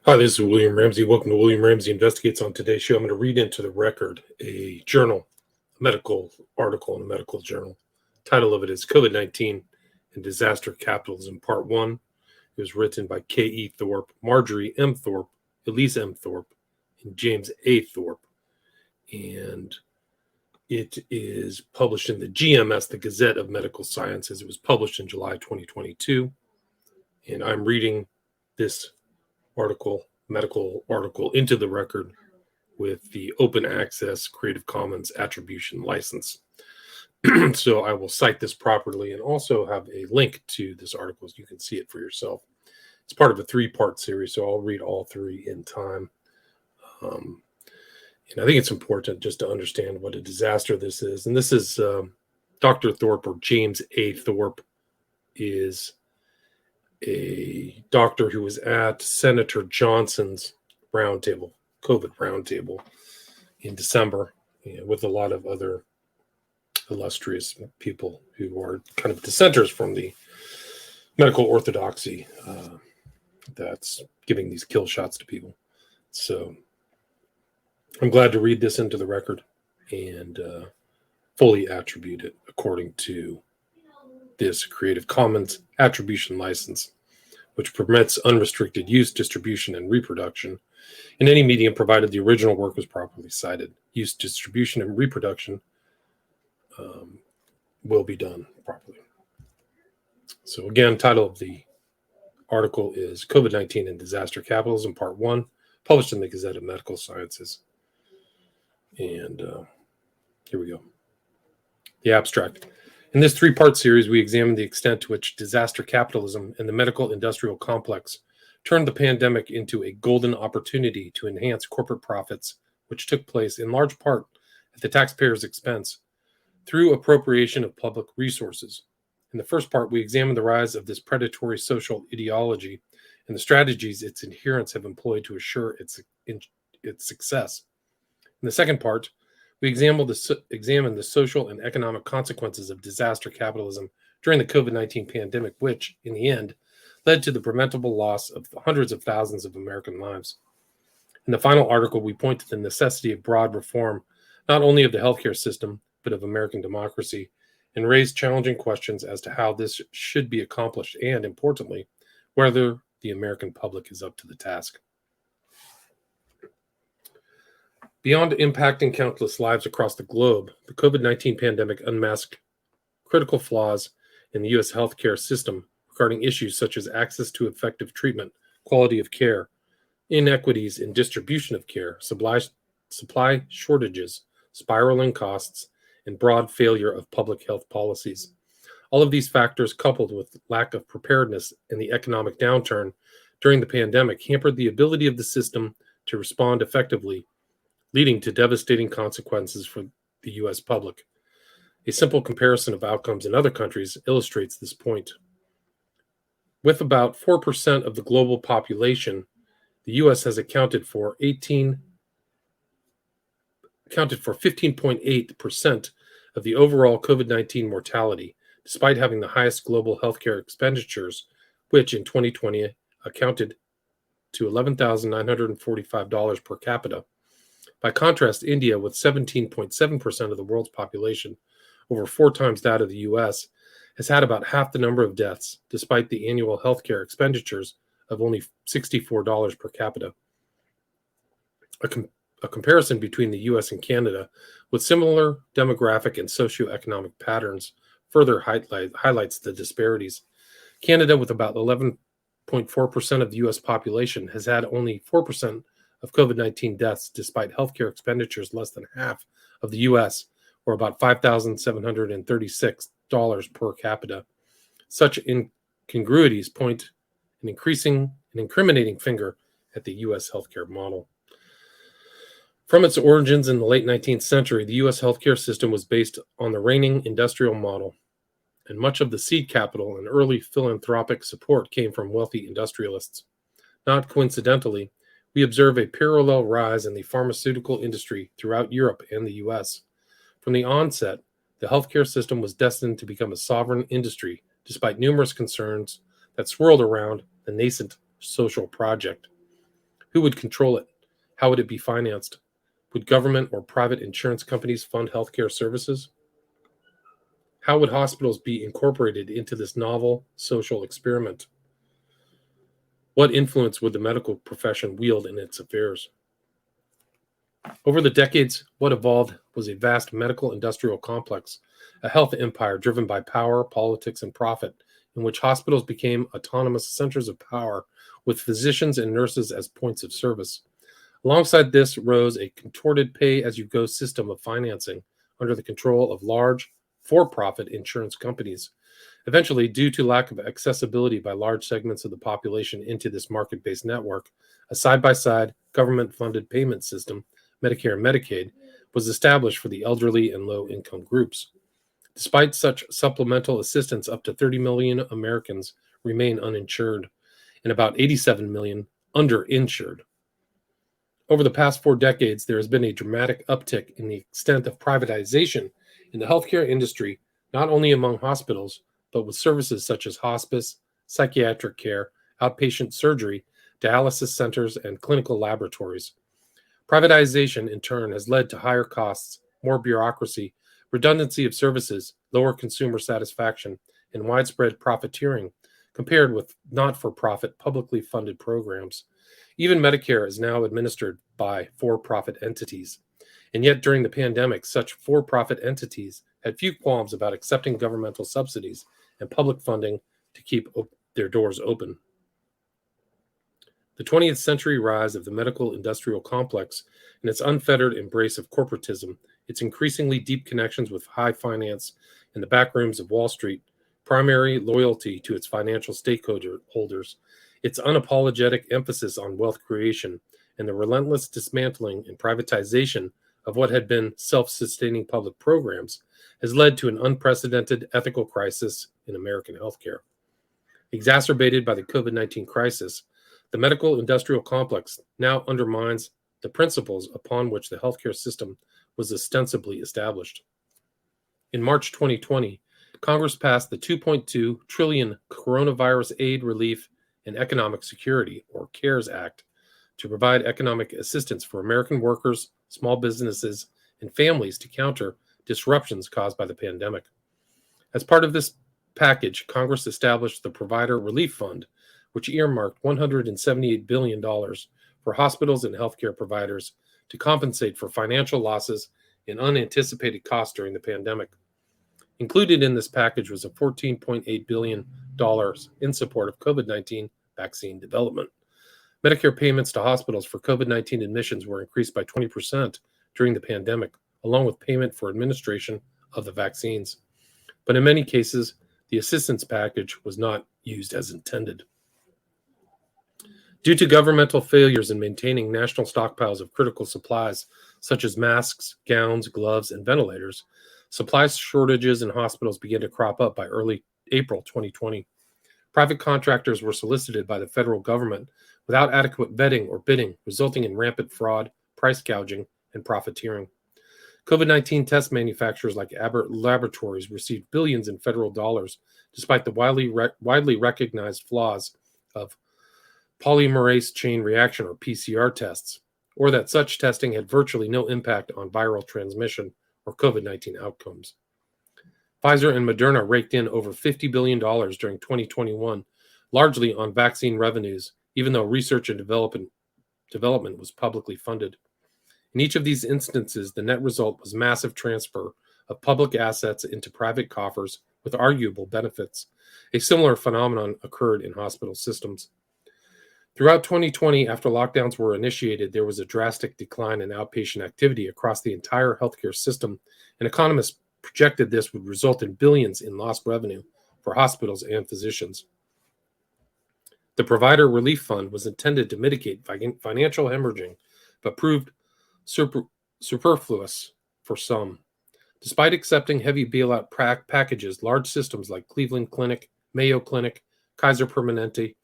Hi, this is William Ramsey. Welcome to William Ramsey Investigates. On today's show, I'm going to read into the record a journal, a medical article in a medical journal. Title of it is COVID-19 and Disaster Capitalism, Part 1. It was written by K.E. Thorp, Marjorie M. Thorp, Elise M. Thorp, and James A. Thorp. And it is published in the GMS, the Gazette of Medical Sciences. It was published in July 2022. And I'm reading this medical article into the record with the open access Creative Commons attribution license. So I will cite this properly and also have a link to this article so you can see it for yourself. It's part of a 3-part series, so I'll read all 3 in time. And I think it's important just to understand what a disaster this is. And this is Dr. Thorp, or James A. Thorp, is a doctor who was at Senator Johnson's roundtable, COVID roundtable, in December, with a lot of other illustrious people who are kind of dissenters from the medical orthodoxy that's giving these kill shots to people. So I'm glad to read this into the record and fully attribute it according to this Creative Commons attribution license, which permits unrestricted use, distribution, and reproduction in any medium provided the original work was properly cited. Use, distribution, and reproduction will be done properly. So again, title of the article is COVID-19 and Disaster Capitalism, Part 1, published in the Gazette of Medical Sciences. And here we go. The abstract. In this 3-part series, we examine the extent to which disaster capitalism and the medical industrial complex turned the pandemic into a golden opportunity to enhance corporate profits, which took place in large part at the taxpayer's expense through appropriation of public resources. In the first part, we examine the rise of this predatory social ideology and the strategies its adherents have employed to assure its success. In the second part, we examine the social and economic consequences of disaster capitalism during the COVID-19 pandemic, which, in the end, led to the preventable loss of hundreds of thousands of American lives. In the final article, we point to the necessity of broad reform, not only of the healthcare system, but of American democracy, and raise challenging questions as to how this should be accomplished and, importantly, whether the American public is up to the task. Beyond impacting countless lives across the globe, the COVID-19 pandemic unmasked critical flaws in the U.S. healthcare system regarding issues such as access to effective treatment, quality of care, inequities in distribution of care, supply shortages, spiraling costs, and broad failure of public health policies. All of these factors, coupled with lack of preparedness and the economic downturn during the pandemic, hampered the ability of the system to respond effectively, leading to devastating consequences for the U.S. public. A simple comparison of outcomes in other countries illustrates this point. With about 4% of the global population, the U.S. has accounted for 15.8% of the overall COVID-19 mortality, despite having the highest global healthcare expenditures, which in 2020 accounted to $11,945 per capita. By contrast, India, with 17.7% of the world's population, over 4 times that of the U.S., has had about half the number of deaths, despite the annual healthcare expenditures of only $64 per capita. A comparison between the U.S. and Canada, with similar demographic and socioeconomic patterns, further highlights the disparities. Canada, with about 11.4% of the U.S. population, has had only 4% of COVID-19 deaths, despite healthcare expenditures less than half of the U.S., or about $5,736 per capita. Such incongruities point an incriminating finger at the U.S. healthcare model. From its origins in the late 19th century, the U.S. healthcare system was based on the reigning industrial model, and much of the seed capital and early philanthropic support came from wealthy industrialists. Not coincidentally, we observe a parallel rise in the pharmaceutical industry throughout Europe and the U.S. From the onset, the healthcare system was destined to become a sovereign industry, despite numerous concerns that swirled around the nascent social project. Who would control it? How would it be financed? Would government or private insurance companies fund healthcare services? How would hospitals be incorporated into this novel social experiment? What influence would the medical profession wield in its affairs? Over the decades, what evolved was a vast medical industrial complex, a health empire driven by power, politics, and profit, in which hospitals became autonomous centers of power with physicians and nurses as points of service. Alongside this rose a contorted pay-as-you-go system of financing under the control of large, for-profit insurance companies. Eventually, due to lack of accessibility by large segments of the population into this market-based network, a side-by-side government-funded payment system, Medicare and Medicaid, was established for the elderly and low-income groups. Despite such supplemental assistance, up to 30 million Americans remain uninsured and about 87 million underinsured. Over the past 4 decades, there has been a dramatic uptick in the extent of privatization in the healthcare industry, not only among hospitals, but with services such as hospice, psychiatric care, outpatient surgery, dialysis centers, and clinical laboratories. Privatization, in turn, has led to higher costs, more bureaucracy, redundancy of services, lower consumer satisfaction, and widespread profiteering compared with not-for-profit publicly funded programs. Even Medicare is now administered by for-profit entities. And yet, during the pandemic, such for-profit entities had few qualms about accepting governmental subsidies and public funding to keep their doors open. The 20th century rise of the medical industrial complex and its unfettered embrace of corporatism, its increasingly deep connections with high finance and the backrooms of Wall Street, primary loyalty to its financial stakeholders, its unapologetic emphasis on wealth creation, and the relentless dismantling and privatization of what had been self-sustaining public programs has led to an unprecedented ethical crisis in American healthcare. Exacerbated by the COVID-19 crisis, the medical industrial complex now undermines the principles upon which the healthcare system was ostensibly established. In March 2020, Congress passed the $2.2 trillion Coronavirus Aid, Relief, and Economic Security, or CARES Act, to provide economic assistance for American workers, small businesses, and families to counter disruptions caused by the pandemic. As part of this package, Congress established the Provider Relief Fund, which earmarked $178 billion for hospitals and healthcare providers to compensate for financial losses and unanticipated costs during the pandemic. Included in this package was a $14.8 billion in support of COVID-19 vaccine development. Medicare payments to hospitals for COVID-19 admissions were increased by 20% during the pandemic, along with payment for administration of the vaccines. But in many cases, the assistance package was not used as intended. Due to governmental failures in maintaining national stockpiles of critical supplies, such as masks, gowns, gloves, and ventilators, supply shortages in hospitals began to crop up by early April 2020. Private contractors were solicited by the federal government without adequate vetting or bidding, resulting in rampant fraud, price gouging, and profiteering. COVID-19 test manufacturers like Abbott Laboratories received billions in federal dollars, despite the widely recognized flaws of polymerase chain reaction, or PCR tests, or that such testing had virtually no impact on viral transmission or COVID-19 outcomes. Pfizer and Moderna raked in over $50 billion during 2021, largely on vaccine revenues, even though research and development was publicly funded. In each of these instances, the net result was massive transfer of public assets into private coffers with arguable benefits. A similar phenomenon occurred in hospital systems. Throughout 2020, after lockdowns were initiated, there was a drastic decline in outpatient activity across the entire healthcare system, and economists projected this would result in billions in lost revenue for hospitals and physicians. The Provider Relief Fund was intended to mitigate financial hemorrhaging, but proved superfluous for some. Despite accepting heavy bailout packages, large systems like Cleveland Clinic, Mayo Clinic, Kaiser Permanente,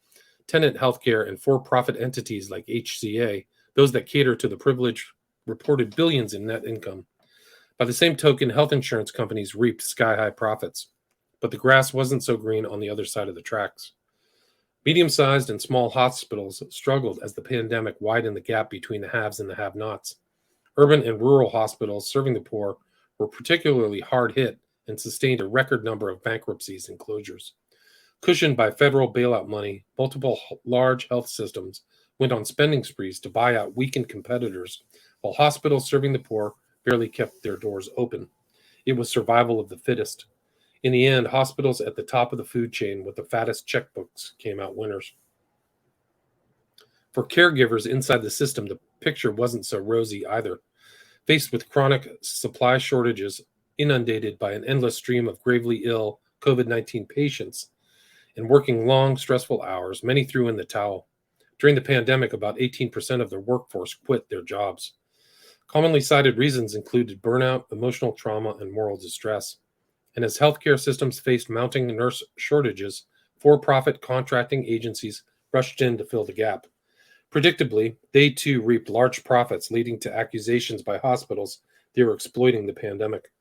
Tenet Healthcare, and for-profit entities like HCA, those that cater to the privileged, reported billions in net income. By the same token, health insurance companies reaped sky-high profits, but the grass wasn't so green on the other side of the tracks. Medium-sized and small hospitals struggled as the pandemic widened the gap between the haves and the have-nots. Urban and rural hospitals serving the poor were particularly hard hit and sustained a record number of bankruptcies and closures. Cushioned by federal bailout money, multiple large health systems went on spending sprees to buy out weakened competitors, while hospitals serving the poor barely kept their doors open. It was survival of the fittest. In the end, hospitals at the top of the food chain with the fattest checkbooks came out winners. For caregivers inside the system, the picture wasn't so rosy either. Faced with chronic supply shortages, inundated by an endless stream of gravely ill COVID-19 patients, and working long, stressful hours, many threw in the towel. During the pandemic, about 18% of their workforce quit their jobs. Commonly cited reasons included burnout, emotional trauma, and moral distress. And as healthcare systems faced mounting nurse shortages, for-profit contracting agencies rushed in to fill the gap. Predictably, they too reaped large profits, leading to accusations by hospitals they were exploiting the pandemic.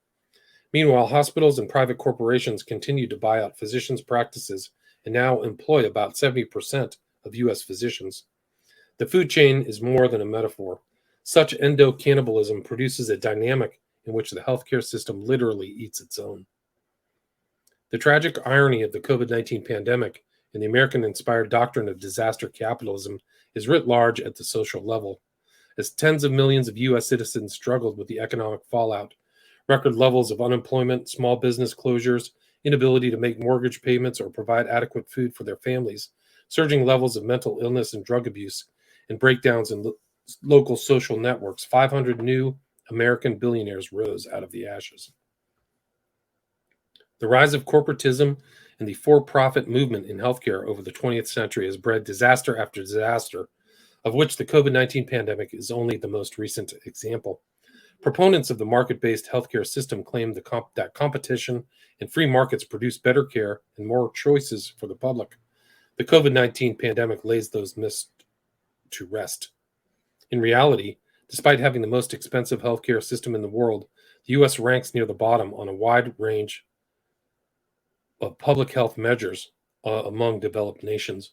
Meanwhile, hospitals and private corporations continued to buy out physicians' practices and now employ about 70% of U.S. physicians. The food chain is more than a metaphor. Such endo-cannibalism produces a dynamic in which the healthcare system literally eats its own. The tragic irony of the COVID-19 pandemic and the American-inspired doctrine of disaster capitalism is writ large at the social level. As tens of millions of U.S. citizens struggled with the economic fallout, record levels of unemployment, small business closures, inability to make mortgage payments or provide adequate food for their families, surging levels of mental illness and drug abuse, and breakdowns in local social networks, 500 new American billionaires rose out of the ashes. The rise of corporatism and the for-profit movement in healthcare over the 20th century has bred disaster after disaster, of which the COVID-19 pandemic is only the most recent example. Proponents of the market-based healthcare system claim that competition and free markets produce better care and more choices for the public. The COVID-19 pandemic lays those myths to rest. In reality, despite having the most expensive healthcare system in the world, the U.S. ranks near the bottom on a wide range of public health measures among developed nations.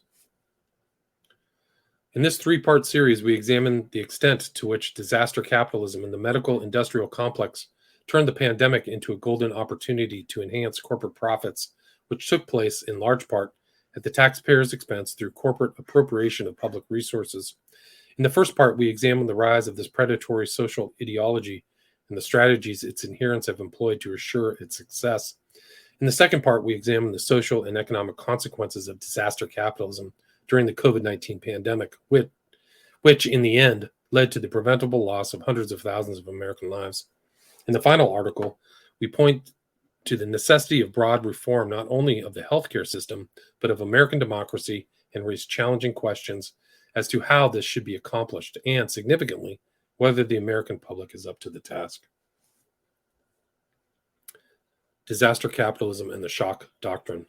In this three-part series, we examine the extent to which disaster capitalism and the medical industrial complex turned the pandemic into a golden opportunity to enhance corporate profits, which took place in large part at the taxpayer's expense through corporate appropriation of public resources. In the first part, we examine the rise of this predatory social ideology and the strategies its adherents have employed to assure its success. In the second part, we examine the social and economic consequences of disaster capitalism during the COVID-19 pandemic, which in the end led to the preventable loss of hundreds of thousands of American lives. In the final article, we point to the necessity of broad reform not only of the healthcare system, but of American democracy, and raise challenging questions as to how this should be accomplished and, significantly, whether the American public is up to the task. Disaster capitalism and the shock doctrine.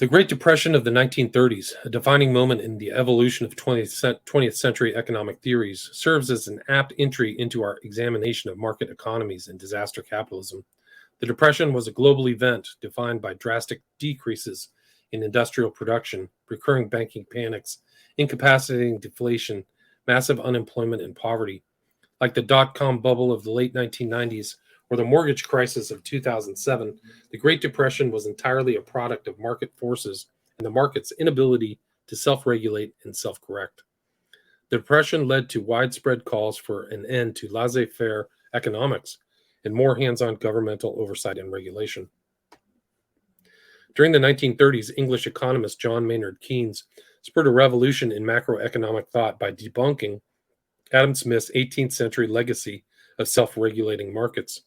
The Great Depression of the 1930s, a defining moment in the evolution of 20th century economic theories, serves as an apt entry into our examination of market economies and disaster capitalism. The Depression was a global event defined by drastic decreases in industrial production, recurring banking panics, incapacitating deflation, massive unemployment, and poverty. Like the dot-com bubble of the late 1990s, or the mortgage crisis of 2007, the Great Depression was entirely a product of market forces and the market's inability to self-regulate and self-correct. The Depression led to widespread calls for an end to laissez-faire economics and more hands-on governmental oversight and regulation. During the 1930s, English economist John Maynard Keynes spurred a revolution in macroeconomic thought by debunking Adam Smith's 18th century legacy of self-regulating markets.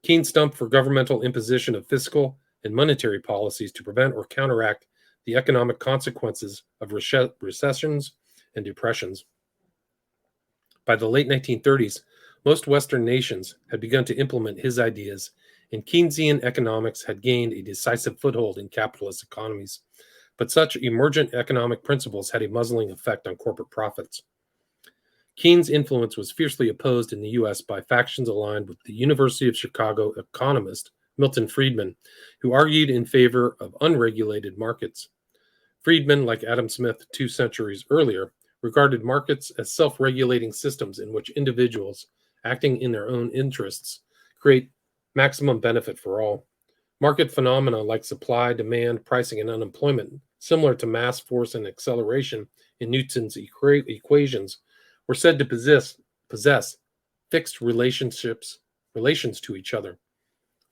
Keynes stumped for governmental imposition of fiscal and monetary policies to prevent or counteract the economic consequences of recessions and depressions. By the late 1930s, most Western nations had begun to implement his ideas, and Keynesian economics had gained a decisive foothold in capitalist economies. But such emergent economic principles had a muzzling effect on corporate profits. Keynes' influence was fiercely opposed in the U.S. by factions aligned with the University of Chicago economist Milton Friedman, who argued in favor of unregulated markets. Friedman, like Adam Smith 2 centuries earlier, regarded markets as self-regulating systems in which individuals, acting in their own interests, create maximum benefit for all. Market phenomena like supply, demand, pricing, and unemployment, similar to mass force and acceleration in Newton's equations, were said to possess fixed relations to each other.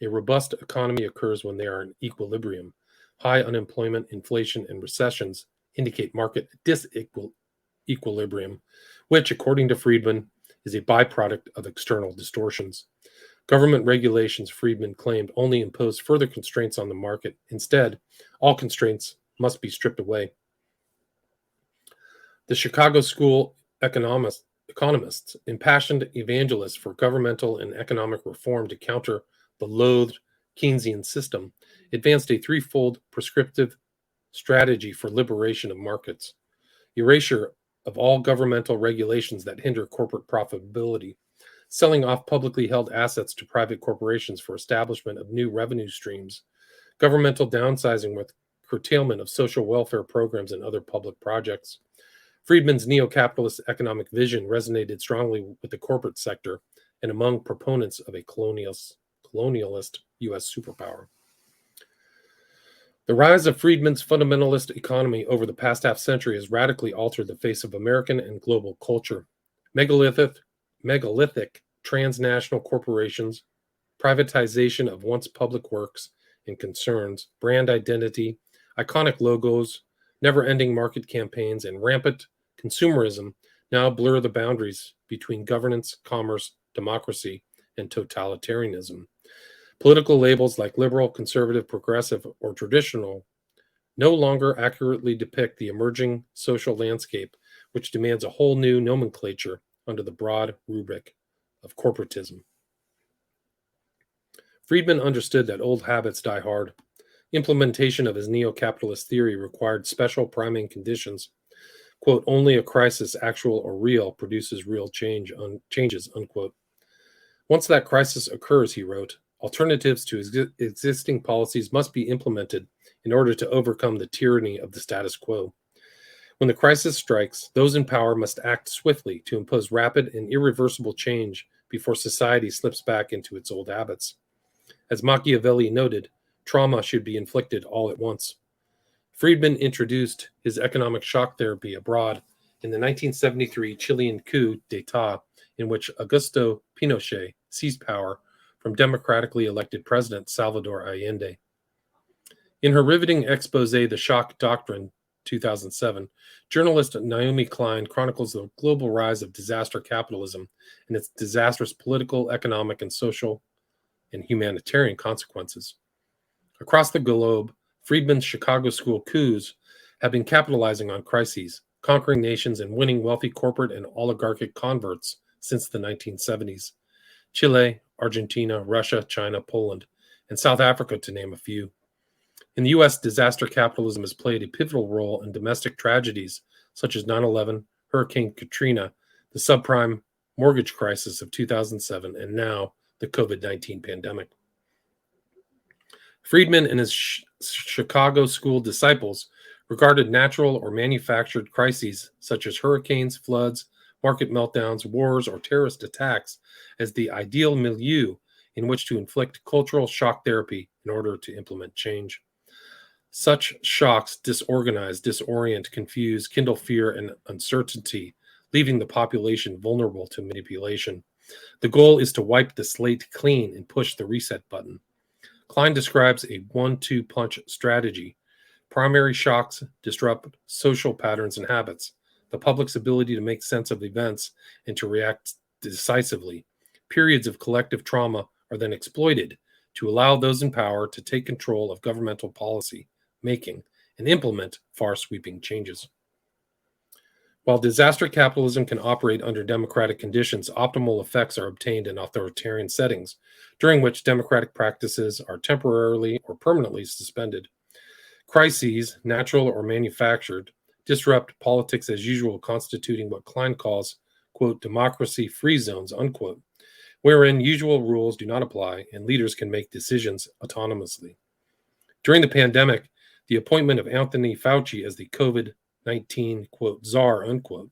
A robust economy occurs when they are in equilibrium. High unemployment, inflation, and recessions indicate market disequilibrium, which, according to Friedman, is a byproduct of external distortions. Government regulations, Friedman claimed, only impose further constraints on the market. Instead, all constraints must be stripped away. The Chicago School economists, impassioned evangelists for governmental and economic reform to counter the loathed Keynesian system, advanced a threefold prescriptive strategy for liberation of markets: erasure of all governmental regulations that hinder corporate profitability, selling off publicly held assets to private corporations for establishment of new revenue streams, governmental downsizing with curtailment of social welfare programs and other public projects. Friedman's neo-capitalist economic vision resonated strongly with the corporate sector and among proponents of a colonialist U.S. superpower. The rise of Friedman's fundamentalist economy over the past half-century has radically altered the face of American and global culture. Megalithic transnational corporations, privatization of once public works and concerns, brand identity, iconic logos, never-ending market campaigns, and rampant consumerism now blur the boundaries between governance, commerce, democracy, and totalitarianism. Political labels like liberal, conservative, progressive, or traditional no longer accurately depict the emerging social landscape, which demands a whole new nomenclature under the broad rubric of corporatism. Friedman understood that old habits die hard. Implementation of his neo-capitalist theory required special priming conditions. Quote, only a crisis, actual or real, produces real changes, unquote. Once that crisis occurs, he wrote, alternatives to existing policies must be implemented in order to overcome the tyranny of the status quo. When the crisis strikes, those in power must act swiftly to impose rapid and irreversible change before society slips back into its old habits. As Machiavelli noted, trauma should be inflicted all at once. Friedman introduced his economic shock therapy abroad in the 1973 Chilean coup d'etat, in which Augusto Pinochet seized power from democratically elected President Salvador Allende. In her riveting expose, The Shock Doctrine, 2007, journalist Naomi Klein chronicles the global rise of disaster capitalism and its disastrous political, economic, and social and humanitarian consequences. Across the globe, Friedman's Chicago School coups have been capitalizing on crises, conquering nations and winning wealthy corporate and oligarchic converts since the 1970s. Chile, Argentina, Russia, China, Poland, and South Africa, to name a few. In the U.S., disaster capitalism has played a pivotal role in domestic tragedies such as 9/11, Hurricane Katrina, the subprime mortgage crisis of 2007, and now the COVID-19 pandemic. Friedman and his Chicago School disciples regarded natural or manufactured crises such as hurricanes, floods, market meltdowns, wars, or terrorist attacks as the ideal milieu in which to inflict cultural shock therapy in order to implement change. Such shocks disorganize, disorient, confuse, kindle fear and uncertainty, leaving the population vulnerable to manipulation. The goal is to wipe the slate clean and push the reset button. Klein describes a 1-2 punch strategy. Primary shocks disrupt social patterns and habits, the public's ability to make sense of events and to react decisively. Periods of collective trauma are then exploited to allow those in power to take control of governmental policy making and implement far-sweeping changes. While disaster capitalism can operate under democratic conditions, optimal effects are obtained in authoritarian settings, during which democratic practices are temporarily or permanently suspended. Crises, natural or manufactured, disrupt politics as usual, constituting what Klein calls, quote, democracy-free zones, unquote, wherein usual rules do not apply and leaders can make decisions autonomously. During the pandemic, The appointment of Anthony Fauci as the COVID-19, quote, czar, unquote,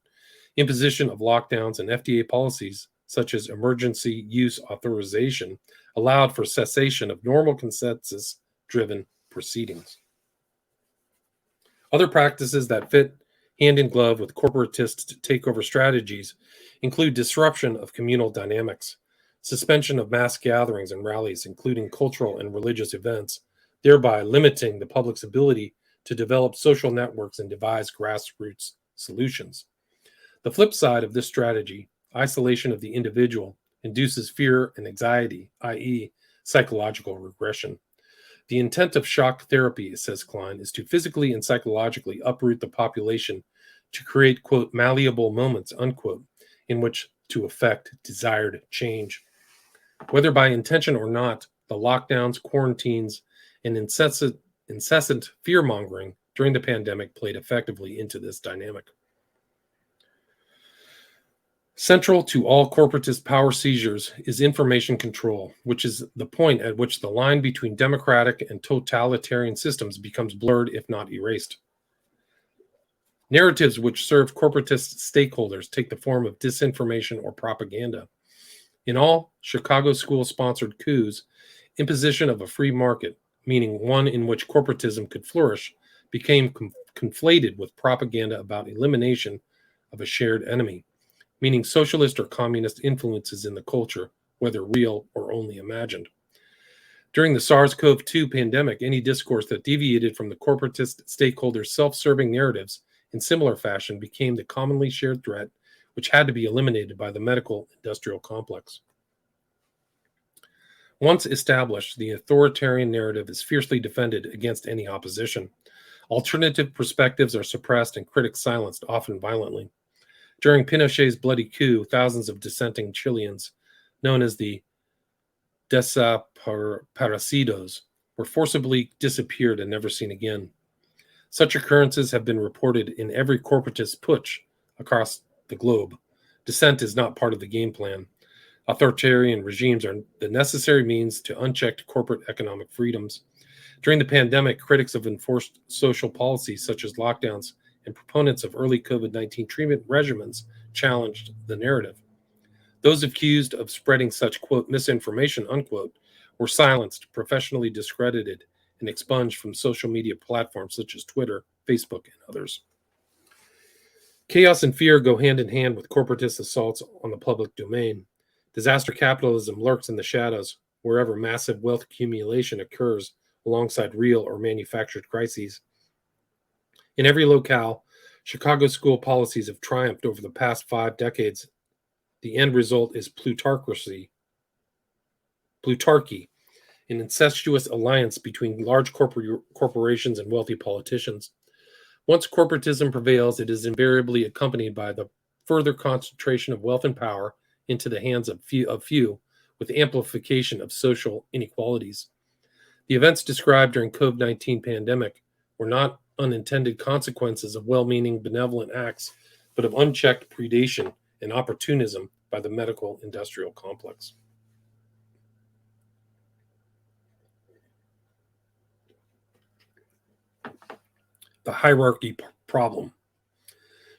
imposition of lockdowns and FDA policies such as emergency use authorization allowed for cessation of normal consensus-driven proceedings. Other practices that fit hand in glove with corporatist takeover strategies include disruption of communal dynamics, suspension of mass gatherings and rallies, including cultural and religious events, thereby limiting the public's ability to develop social networks and devise grassroots solutions. The flip side of this strategy, isolation of the individual, induces fear and anxiety, i.e., psychological regression. The intent of shock therapy, says Klein, is to physically and psychologically uproot the population to create, quote, malleable moments, unquote, in which to effect desired change. Whether by intention or not, the lockdowns, quarantines, and incessant fear-mongering during the pandemic played effectively into this dynamic. Central to all corporatist power seizures is information control, which is the point at which the line between democratic and totalitarian systems becomes blurred, if not erased. Narratives which serve corporatist stakeholders take the form of disinformation or propaganda. In all Chicago school-sponsored coups, imposition of a free market, meaning one in which corporatism could flourish, became conflated with propaganda about elimination of a shared enemy, meaning socialist or communist influences in the culture, whether real or only imagined. During the SARS-CoV-2 pandemic, any discourse that deviated from the corporatist stakeholders' self-serving narratives in similar fashion became the commonly shared threat, which had to be eliminated by the medical industrial complex. Once established, the authoritarian narrative is fiercely defended against any opposition. Alternative perspectives are suppressed and critics silenced, often violently. During Pinochet's bloody coup, thousands of dissenting Chileans, known as the desaparecidos, were forcibly disappeared and never seen again. Such occurrences have been reported in every corporatist putsch across the globe. Dissent is not part of the game plan. Authoritarian regimes are the necessary means to unchecked corporate economic freedoms. During the pandemic, critics of enforced social policies such as lockdowns and proponents of early COVID-19 treatment regimens challenged the narrative. Those accused of spreading such, quote, misinformation, unquote, were silenced, professionally discredited, and expunged from social media platforms such as Twitter, Facebook, and others. Chaos and fear go hand in hand with corporatist assaults on the public domain. Disaster capitalism lurks in the shadows wherever massive wealth accumulation occurs alongside real or manufactured crises. In every locale, Chicago school policies have triumphed over the past 5 decades. The end result is plutocracy, an incestuous alliance between large corporations and wealthy politicians. Once corporatism prevails, it is invariably accompanied by the further concentration of wealth and power into the hands of few, with amplification of social inequalities. The events described during COVID-19 pandemic were not unintended consequences of well-meaning benevolent acts, but of unchecked predation and opportunism by the medical industrial complex. The hierarchy problem.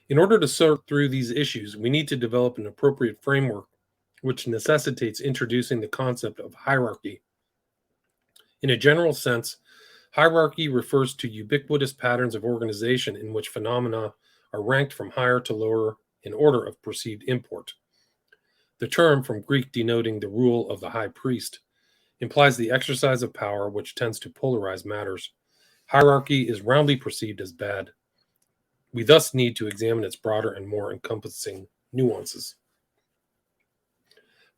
In order to sort through these issues, we need to develop an appropriate framework which necessitates introducing the concept of hierarchy. In a general sense, hierarchy refers to ubiquitous patterns of organization in which phenomena are ranked from higher to lower in order of perceived import. The term, from Greek denoting the rule of the high priest, implies the exercise of power which tends to polarize matters. Hierarchy is roundly perceived as bad. We thus need to examine its broader and more encompassing nuances.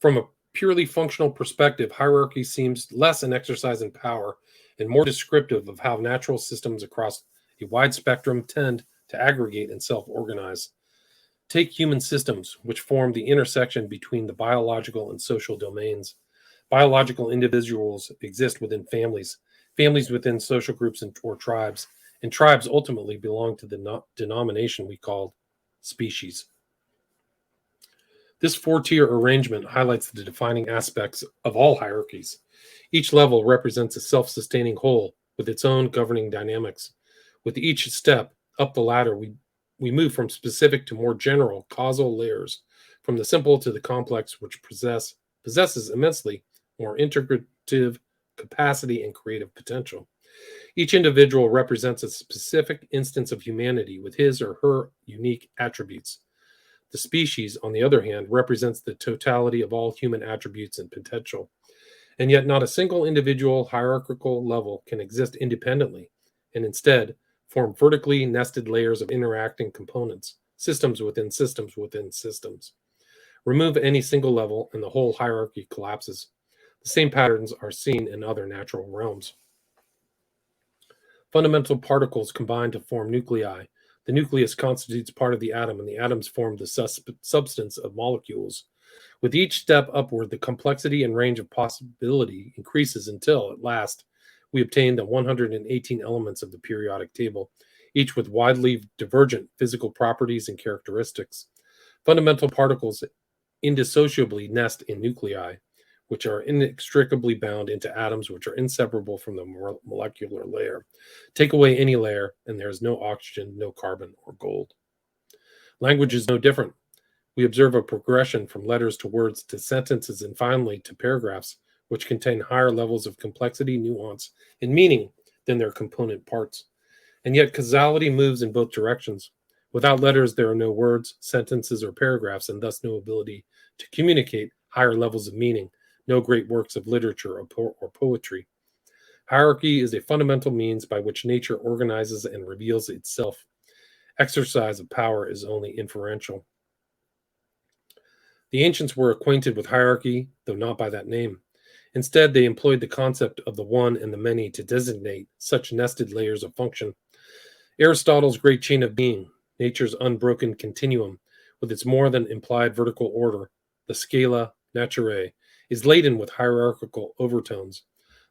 From a purely functional perspective, hierarchy seems less an exercise in power and more descriptive of how natural systems across a wide spectrum tend to aggregate and self-organize. Take human systems, which form the intersection between the biological and social domains. Biological individuals exist within families, families within social groups or tribes, and tribes ultimately belong to the denomination we call species. This 4-tier arrangement highlights the defining aspects of all hierarchies. Each level represents a self-sustaining whole, with its own governing dynamics. With each step up the ladder, we move from specific to more general causal layers, from the simple to the complex, which possesses immensely more integrative capacity and creative potential. Each individual represents a specific instance of humanity with his or her unique attributes. The species, on the other hand, represents the totality of all human attributes and potential. And yet, not a single individual hierarchical level can exist independently, and instead form vertically nested layers of interacting components, systems within systems within systems. Remove any single level, and the whole hierarchy collapses. The same patterns are seen in other natural realms. Fundamental particles combine to form nuclei. The nucleus constitutes part of the atom, and the atoms form the substance of molecules. With each step upward, the complexity and range of possibility increases until, at last, we obtain the 118 elements of the periodic table, each with widely divergent physical properties and characteristics. Fundamental particles indissociably nest in nuclei, which are inextricably bound into atoms which are inseparable from the molecular layer. Take away any layer, and there is no oxygen, no carbon, or gold. Language is no different. We observe a progression from letters to words to sentences and finally to paragraphs, which contain higher levels of complexity, nuance, and meaning than their component parts. And yet causality moves in both directions. Without letters, there are no words, sentences, or paragraphs, and thus no ability to communicate higher levels of meaning, no great works of literature or poetry. Hierarchy is a fundamental means by which nature organizes and reveals itself. Exercise of power is only inferential. The ancients were acquainted with hierarchy, though not by that name. Instead, they employed the concept of the one and the many to designate such nested layers of function. Aristotle's great chain of being, nature's unbroken continuum, with its more than implied vertical order, the scala naturae, is laden with hierarchical overtones.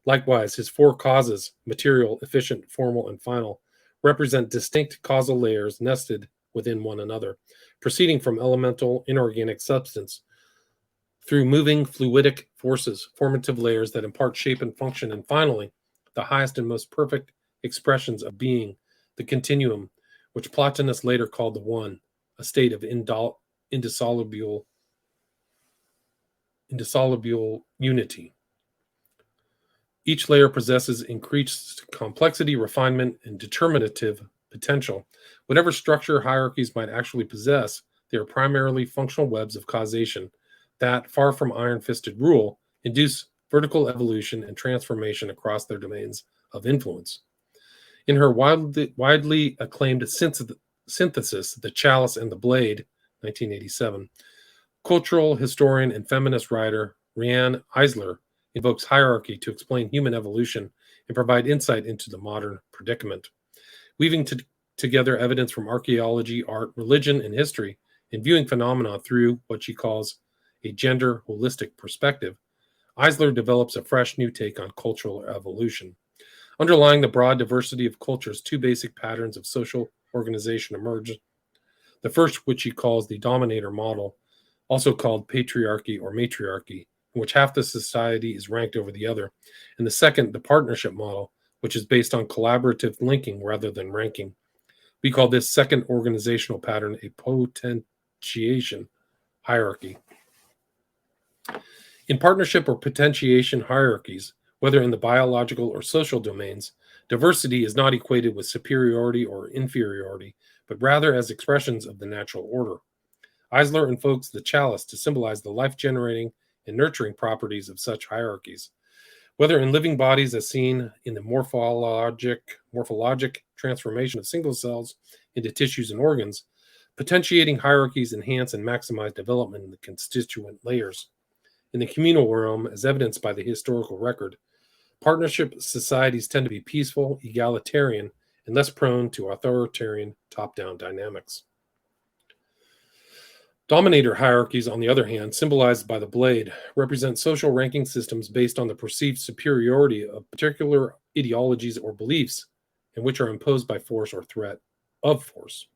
Likewise, his four causes, material, efficient, formal, and final, represent distinct causal layers nested within one another, proceeding from elemental inorganic substance through moving fluidic forces, formative layers that impart shape and function, and finally, the highest and most perfect expressions of being, the continuum, which Plotinus later called the one, a state of indissoluble unity. Each layer possesses increased complexity, refinement, and determinative potential. Whatever structure hierarchies might actually possess, they are primarily functional webs of causation that, far from iron-fisted rule, induce vertical evolution and transformation across their domains of influence. In her widely acclaimed synthesis, The Chalice and the Blade, 1987, cultural historian and feminist writer Riane Eisler invokes hierarchy to explain human evolution and provide insight into the modern predicament. Weaving together evidence from archaeology, art, religion, and history, and viewing phenomena through what she calls a gender holistic perspective, Eisler develops a fresh new take on cultural evolution. Underlying the broad diversity of cultures, two basic patterns of social organization emerge. The first, which he calls the dominator model, also called patriarchy or matriarchy, in which half the society is ranked over the other, and the second, the partnership model, which is based on collaborative linking rather than ranking. We call this second organizational pattern a potentiation hierarchy. In partnership or potentiation hierarchies, whether in the biological or social domains, diversity is not equated with superiority or inferiority, but rather as expressions of the natural order. Eisler invokes the chalice to symbolize the life-generating and nurturing properties of such hierarchies. Whether in living bodies as seen in the morphologic transformation of single cells into tissues and organs, potentiating hierarchies enhance and maximize development in the constituent layers. In the communal realm, as evidenced by the historical record, partnership societies tend to be peaceful, egalitarian, and less prone to authoritarian top-down dynamics. Dominator hierarchies, on the other hand, symbolized by the blade, represent social ranking systems based on the perceived superiority of particular ideologies or beliefs, and which are imposed by force or threat of force.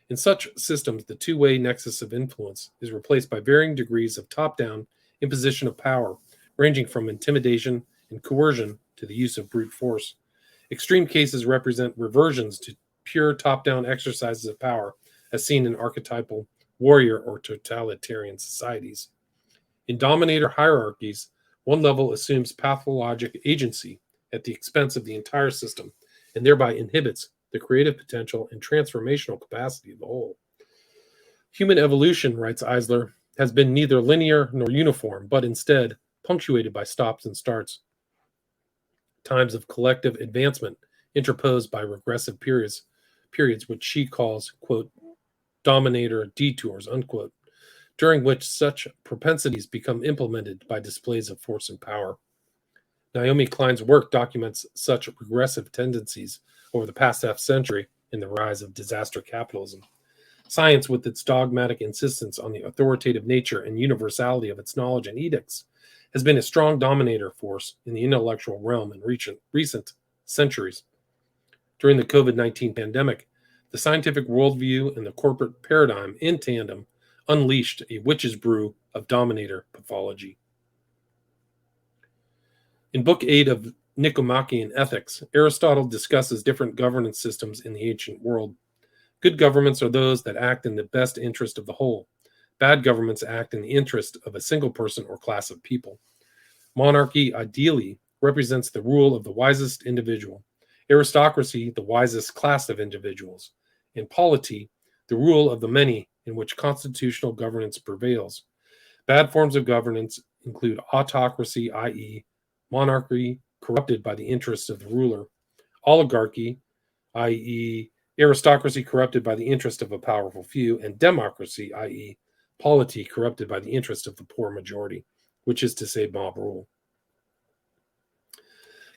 In such systems, the two-way nexus of influence is replaced by varying degrees of top-down imposition of power, ranging from intimidation and coercion to the use of brute force. Extreme cases represent reversions to pure top-down exercises of power, as seen in archetypal warrior or totalitarian societies. In dominator hierarchies, one level assumes pathologic agency at the expense of the entire system and thereby inhibits the creative potential and transformational capacity of the whole. Human evolution, writes Eisler, has been neither linear nor uniform, but instead punctuated by stops and starts, times of collective advancement interposed by regressive periods which she calls, quote, dominator detours, unquote, during which such propensities become implemented by displays of force and power. Naomi Klein's work documents such regressive tendencies over the past half-century in the rise of disaster capitalism. Science, with its dogmatic insistence on the authoritative nature and universality of its knowledge and edicts, has been a strong dominator force in the intellectual realm in recent centuries. During the COVID-19 pandemic, the scientific worldview and the corporate paradigm in tandem unleashed a witch's brew of dominator pathology. In Book 8 of Nicomachean Ethics, Aristotle discusses different governance systems in the ancient world. Good governments are those that act in the best interest of the whole. Bad governments act in the interest of a single person or class of people. Monarchy, ideally, represents the rule of the wisest individual. Aristocracy, the wisest class of individuals. And polity, the rule of the many in which constitutional governance prevails. Bad forms of governance include autocracy, i.e., monarchy corrupted by the interests of the ruler, oligarchy, i.e., aristocracy corrupted by the interest of a powerful few, and democracy, i.e., polity corrupted by the interest of the poor majority, which is to say mob rule.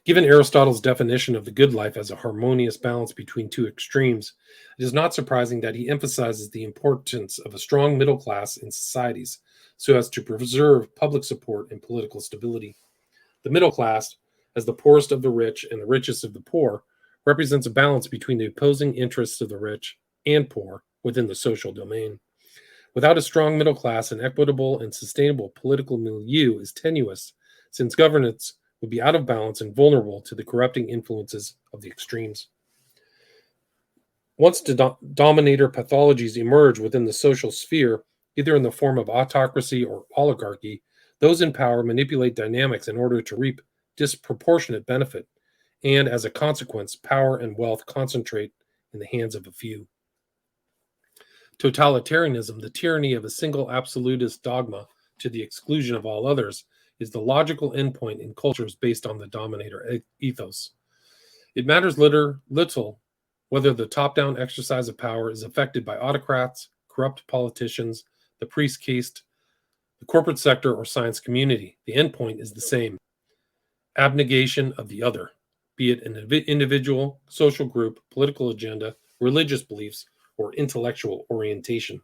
Given Aristotle's definition of the good life as a harmonious balance between two extremes, it is not surprising that he emphasizes the importance of a strong middle class in societies so as to preserve public support and political stability. The middle class, as the poorest of the rich and the richest of the poor, represents a balance between the opposing interests of the rich and poor within the social domain. Without a strong middle class, an equitable and sustainable political milieu is tenuous, since governance would be out of balance and vulnerable to the corrupting influences of the extremes. Once dominator pathologies emerge within the social sphere, either in the form of autocracy or oligarchy, those in power manipulate dynamics in order to reap disproportionate benefit, and as a consequence, power and wealth concentrate in the hands of a few. Totalitarianism, the tyranny of a single absolutist dogma to the exclusion of all others, is the logical endpoint in cultures based on the dominator ethos. It matters little whether the top-down exercise of power is affected by autocrats, corrupt politicians, the priest caste, the corporate sector, or science community. The endpoint is the same: abnegation of the other, be it an individual, social group, political agenda, religious beliefs, or intellectual orientation.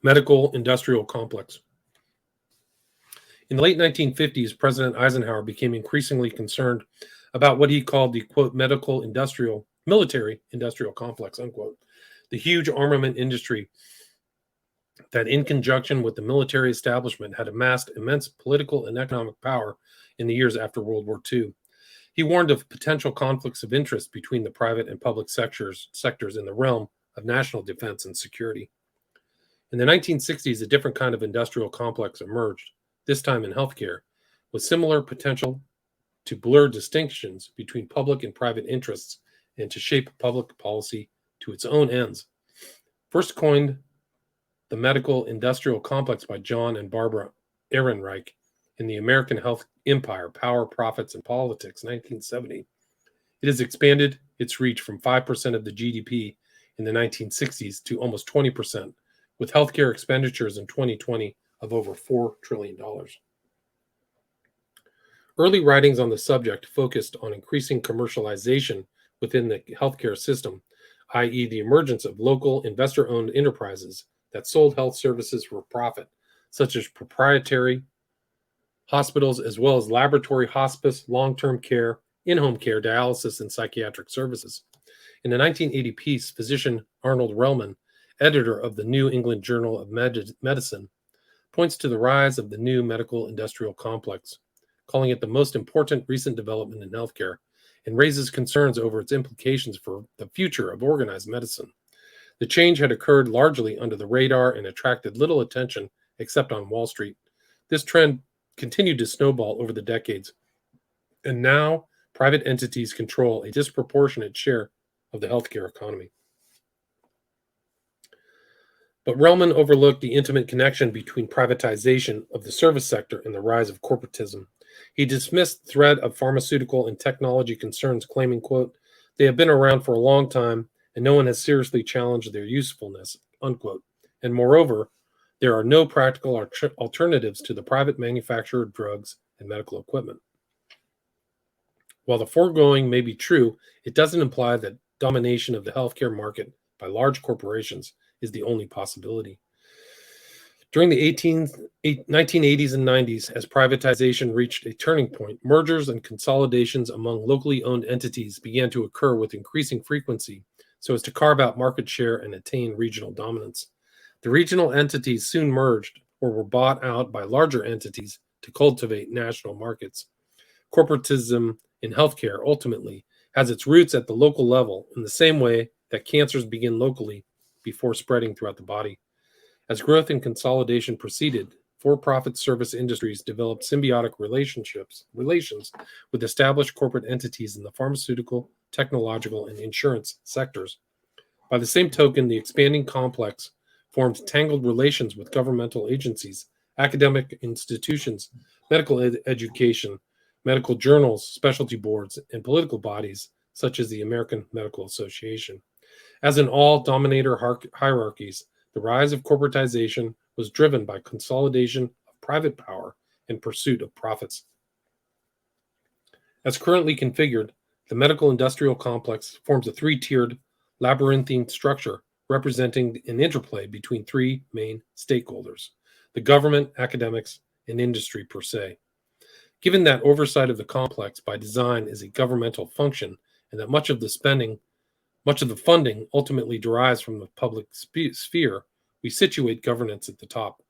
Medical industrial complex. In the late 1950s, President Eisenhower became increasingly concerned about what he called the, quote, military industrial complex, unquote, the huge armament industry that, in conjunction with the military establishment, had amassed immense political and economic power in the years after World War II. He warned of potential conflicts of interest between the private and public sectors in the realm of national defense and security. In the 1960s, a different kind of industrial complex emerged, this time in healthcare, with similar potential to blur distinctions between public and private interests and to shape public policy to its own ends. First coined the medical industrial complex by John and Barbara Ehrenreich in the American Health Empire, Power, Profits, and Politics, 1970. It has expanded its reach from 5% of the GDP in the 1960s to almost 20%, with healthcare expenditures in 2020 of over $4 trillion. Early writings on the subject focused on increasing commercialization within the healthcare system, i.e., the emergence of local investor-owned enterprises that sold health services for profit, such as proprietary hospitals, as well as laboratory, hospice, long-term care, in-home care, dialysis, and psychiatric services. In the 1980 piece, physician Arnold Relman, editor of the New England Journal of Medicine, points to the rise of the new medical industrial complex, calling it the most important recent development in healthcare, and raises concerns over its implications for the future of organized medicine. The change had occurred largely under the radar and attracted little attention except on Wall Street. This trend continued to snowball over the decades, and now private entities control a disproportionate share of the healthcare economy. But Relman overlooked the intimate connection between privatization of the service sector and the rise of corporatism. He dismissed the threat of pharmaceutical and technology concerns, claiming, quote, "They have been around for a long time, and no one has seriously challenged their usefulness," unquote. And moreover, there are no practical alternatives to the private manufacture of drugs and medical equipment. While the foregoing may be true, it doesn't imply that domination of the healthcare market by large corporations is the only possibility. During the 1980s and 90s, as privatization reached a turning point, mergers and consolidations among locally owned entities began to occur with increasing frequency so as to carve out market share and attain regional dominance. The regional entities soon merged or were bought out by larger entities to cultivate national markets. Corporatism in healthcare ultimately has its roots at the local level in the same way that cancers begin locally before spreading throughout the body. As growth and consolidation proceeded, for-profit service industries developed symbiotic relations with established corporate entities in the pharmaceutical, technological, and insurance sectors. By the same token, the expanding complex formed tangled relations with governmental agencies, academic institutions, medical education, medical journals, specialty boards, and political bodies such as the American Medical Association. As in all dominator hierarchies, the rise of corporatization was driven by consolidation of private power and pursuit of profits. As currently configured, the medical industrial complex forms a three-tiered, labyrinthine structure representing an interplay between three main stakeholders: the government, academics, and industry per se. Given that oversight of the complex by design is a governmental function and that much of the funding ultimately derives from the public sphere, we situate governance at the top.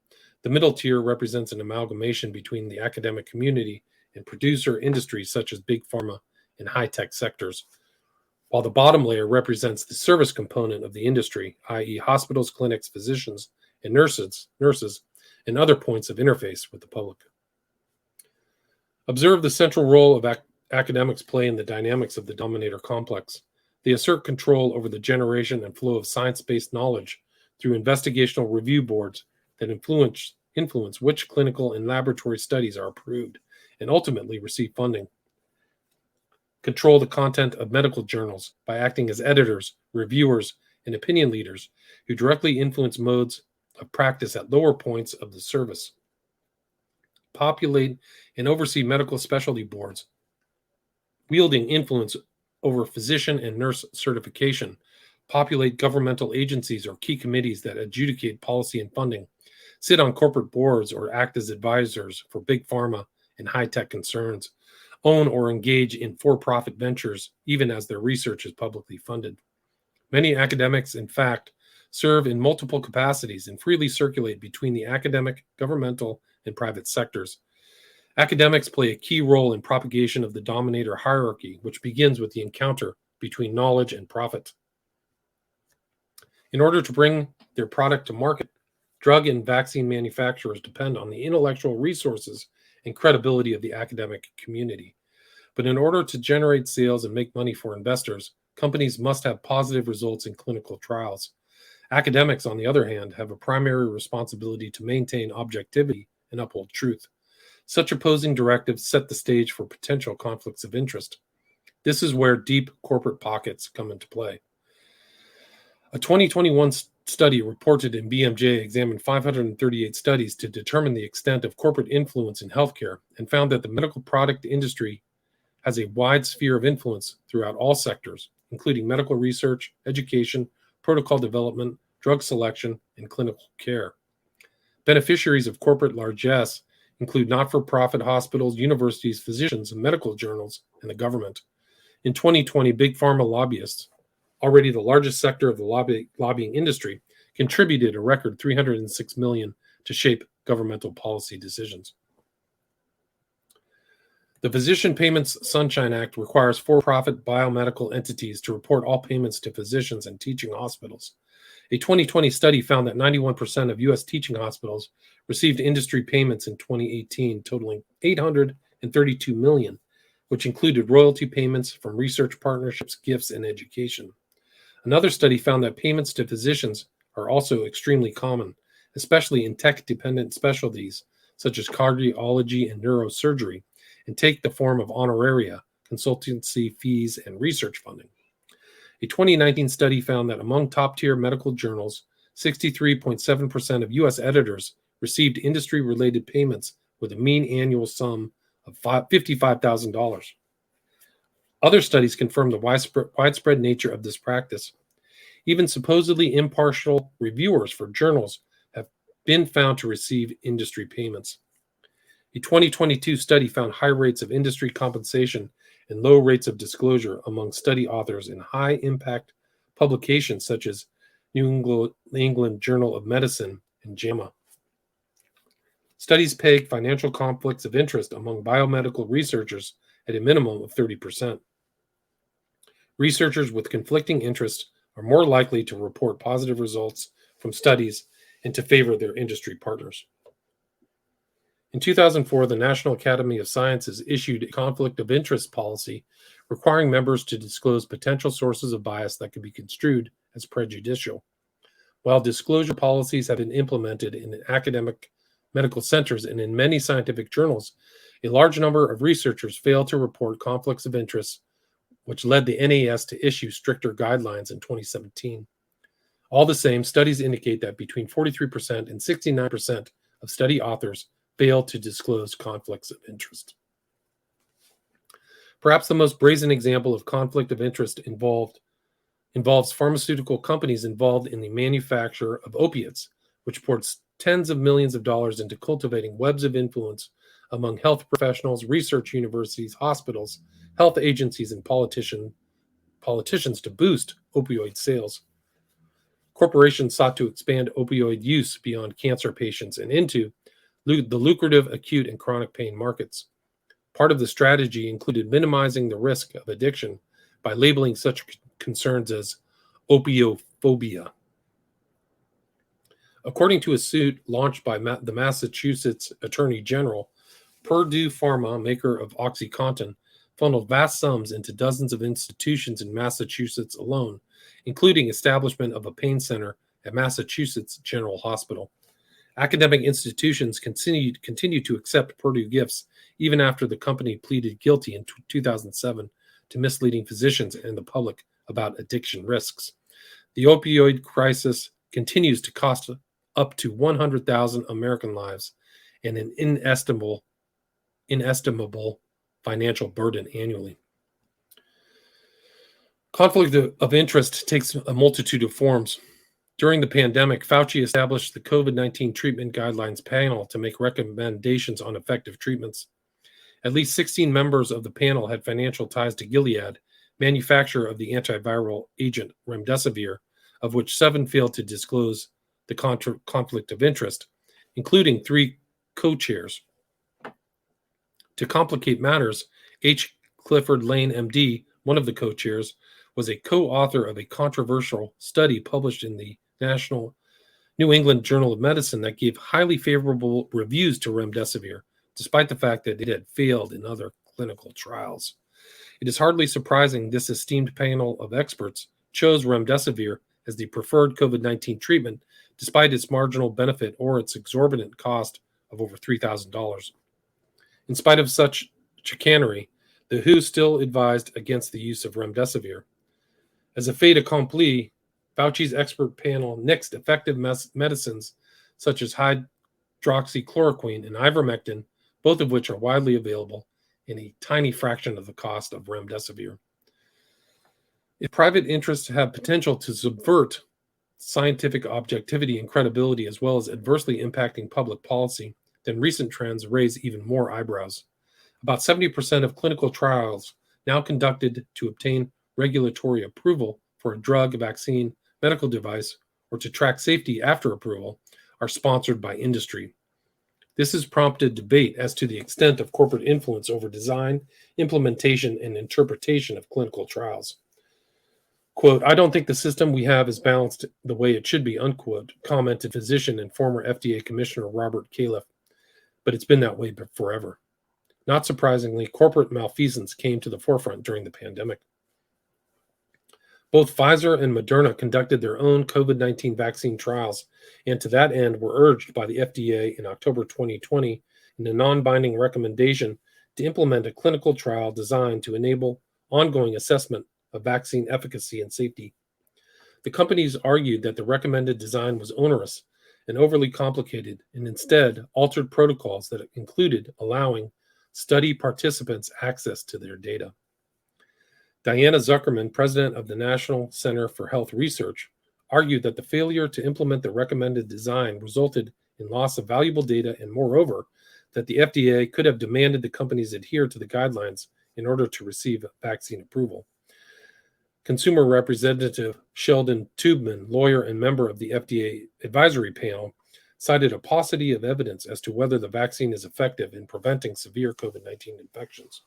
The middle tier represents an amalgamation between the academic community and producer industries such as big pharma and high-tech sectors, while the bottom layer represents the service component of the industry, i.e. hospitals, clinics, physicians, and nurses, and other points of interface with the public. Observe the central role of academics play in the dynamics of the dominator complex. They assert control over the generation and flow of science-based knowledge through investigational review boards that influence which clinical and laboratory studies are approved and ultimately receive funding. Control the content of medical journals by acting as editors, reviewers, and opinion leaders who directly influence modes of practice at lower points of the service. Populate and oversee medical specialty boards, wielding influence over physician and nurse certification. Populate governmental agencies or key committees that adjudicate policy and funding. Sit on corporate boards or act as advisors for big pharma and high-tech concerns. Own or engage in for-profit ventures, even as their research is publicly funded. Many academics, in fact, serve in multiple capacities and freely circulate between the academic, governmental, and private sectors. Academics play a key role in propagation of the dominator hierarchy, which begins with the encounter between knowledge and profit. In order to bring their product to market, drug and vaccine manufacturers depend on the intellectual resources and credibility of the academic community. But in order to generate sales and make money for investors, companies must have positive results in clinical trials. Academics, on the other hand, have a primary responsibility to maintain objectivity and uphold truth. Such opposing directives set the stage for potential conflicts of interest. This is where deep corporate pockets come into play. A 2021 study reported in BMJ examined 538 studies to determine the extent of corporate influence in healthcare and found that the medical product industry has a wide sphere of influence throughout all sectors, including medical research, education, protocol development, drug selection, and clinical care. Beneficiaries of corporate largesse include not-for-profit hospitals, universities, physicians, and medical journals, and the government. In 2020, big pharma lobbyists, already the largest sector of the lobbying industry, contributed a record $306 million to shape governmental policy decisions. The Physician Payments Sunshine Act requires for-profit biomedical entities to report all payments to physicians and teaching hospitals. A 2020 study found that 91% of U.S. teaching hospitals received industry payments in 2018, totaling $832 million, which included royalty payments from research partnerships, gifts, and education. Another study found that payments to physicians are also extremely common, especially in tech-dependent specialties such as cardiology and neurosurgery, and take the form of honoraria, consultancy fees, and research funding. A 2019 study found that among top-tier medical journals, 63.7% of U.S. editors received industry-related payments with a mean annual sum of $55,000. Other studies confirm the widespread nature of this practice. Even supposedly impartial reviewers for journals have been found to receive industry payments. A 2022 study found high rates of industry compensation and low rates of disclosure among study authors in high-impact publications such as New England Journal of Medicine and JAMA. Studies peg financial conflicts of interest among biomedical researchers at a minimum of 30%. Researchers with conflicting interests are more likely to report positive results from studies and to favor their industry partners. In 2004, the National Academy of Sciences issued a conflict of interest policy requiring members to disclose potential sources of bias that could be construed as prejudicial. While disclosure policies have been implemented in academic medical centers and in many scientific journals, a large number of researchers fail to report conflicts of interest, which led the NAS to issue stricter guidelines in 2017. All the same, studies indicate that between 43% and 69% of study authors fail to disclose conflicts of interest. Perhaps the most brazen example of conflict of interest involves pharmaceutical companies involved in the manufacture of opiates, which pours tens of millions of dollars into cultivating webs of influence among health professionals, research universities, hospitals, health agencies, and politicians to boost opioid sales. Corporations sought to expand opioid use beyond cancer patients and into the lucrative acute and chronic pain markets. Part of the strategy included minimizing the risk of addiction by labeling such concerns as opiophobia. According to a suit launched by the Massachusetts Attorney General, Purdue Pharma, maker of OxyContin, funneled vast sums into dozens of institutions in Massachusetts alone, including establishment of a pain center at Massachusetts General Hospital. Academic institutions continued to accept Purdue gifts even after the company pleaded guilty in 2007 to misleading physicians and the public about addiction risks. The opioid crisis continues to cost up to 100,000 American lives and an inestimable financial burden annually. Conflict of interest takes a multitude of forms. During the pandemic, Fauci established the COVID-19 treatment guidelines panel to make recommendations on effective treatments. At least 16 members of the panel had financial ties to Gilead, manufacturer of the antiviral agent remdesivir, of which 7 failed to disclose the conflict of interest, including 3 co-chairs. To complicate matters, H. Clifford Lane, MD, one of the co-chairs, was a co-author of a controversial study published in the National New England Journal of Medicine that gave highly favorable reviews to remdesivir, despite the fact that it had failed in other clinical trials. It is hardly surprising this esteemed panel of experts chose remdesivir as the preferred COVID-19 treatment, despite its marginal benefit or its exorbitant cost of over $3,000. In spite of such chicanery, the WHO still advised against the use of remdesivir. As a fait accompli, Fauci's expert panel nixed effective medicines such as hydroxychloroquine and ivermectin, both of which are widely available in a tiny fraction of the cost of remdesivir. If private interests have potential to subvert scientific objectivity and credibility as well as adversely impacting public policy, then recent trends raise even more eyebrows. About 70% of clinical trials now conducted to obtain regulatory approval for a drug, vaccine, medical device, or to track safety after approval are sponsored by industry. This has prompted debate as to the extent of corporate influence over design, implementation, and interpretation of clinical trials. Quote, "I don't think the system we have is balanced the way it should be," unquote, commented physician and former FDA Commissioner Robert Califf. But it's been that way forever. Not surprisingly, corporate malfeasance came to the forefront during the pandemic. Both Pfizer and Moderna conducted their own COVID-19 vaccine trials, and to that end were urged by the FDA in October 2020 in a non-binding recommendation to implement a clinical trial designed to enable ongoing assessment of vaccine efficacy and safety. The companies argued that the recommended design was onerous and overly complicated, and instead altered protocols that included allowing study participants access to their data. Diana Zuckerman, president of the National Center for Health Research, argued that the failure to implement the recommended design resulted in loss of valuable data, and moreover, that the FDA could have demanded the companies adhere to the guidelines in order to receive vaccine approval. Consumer Representative Sheldon Tubman, lawyer and member of the FDA advisory panel, cited a paucity of evidence as to whether the vaccine is effective in preventing severe COVID-19 infections.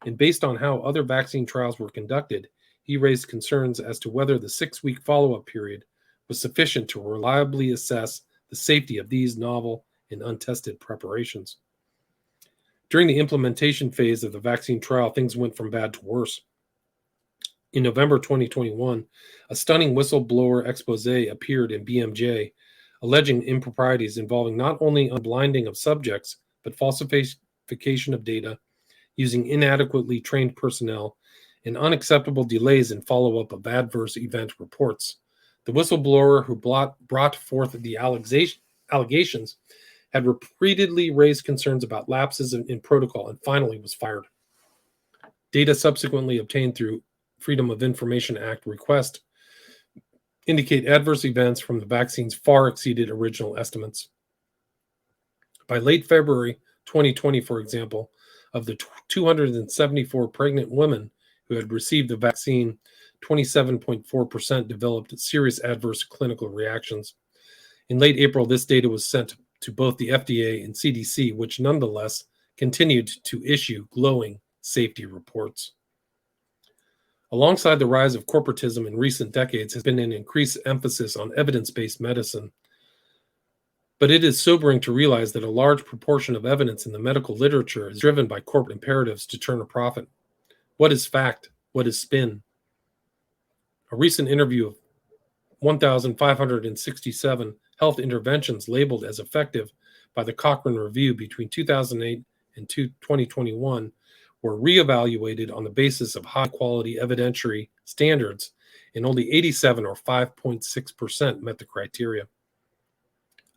And based on how other vaccine trials were conducted, he raised concerns as to whether the 6-week follow-up period was sufficient to reliably assess the safety of these novel and untested preparations. During the implementation phase of the vaccine trial, things went from bad to worse. In November 2021, a stunning whistleblower expose appeared in BMJ, alleging improprieties involving not only unblinding of subjects, but falsification of data, using inadequately trained personnel, and unacceptable delays in follow-up of adverse event reports. The whistleblower who brought forth the allegations had repeatedly raised concerns about lapses in protocol and finally was fired. Data subsequently obtained through Freedom of Information Act request indicate adverse events from the vaccines far exceeded original estimates. By late February 2020, for example, of the 274 pregnant women who had received the vaccine, 27.4% developed serious adverse clinical reactions. In late April, this data was sent to both the FDA and CDC, which nonetheless continued to issue glowing safety reports. Alongside the rise of corporatism in recent decades has been an increased emphasis on evidence-based medicine. But it is sobering to realize that a large proportion of evidence in the medical literature is driven by corporate imperatives to turn a profit. What is fact? What is spin? A recent interview of 1,567 health interventions labeled as effective by the Cochrane Review between 2008 and 2021 were reevaluated on the basis of high-quality evidentiary standards, and only 87 or 5.6% met the criteria.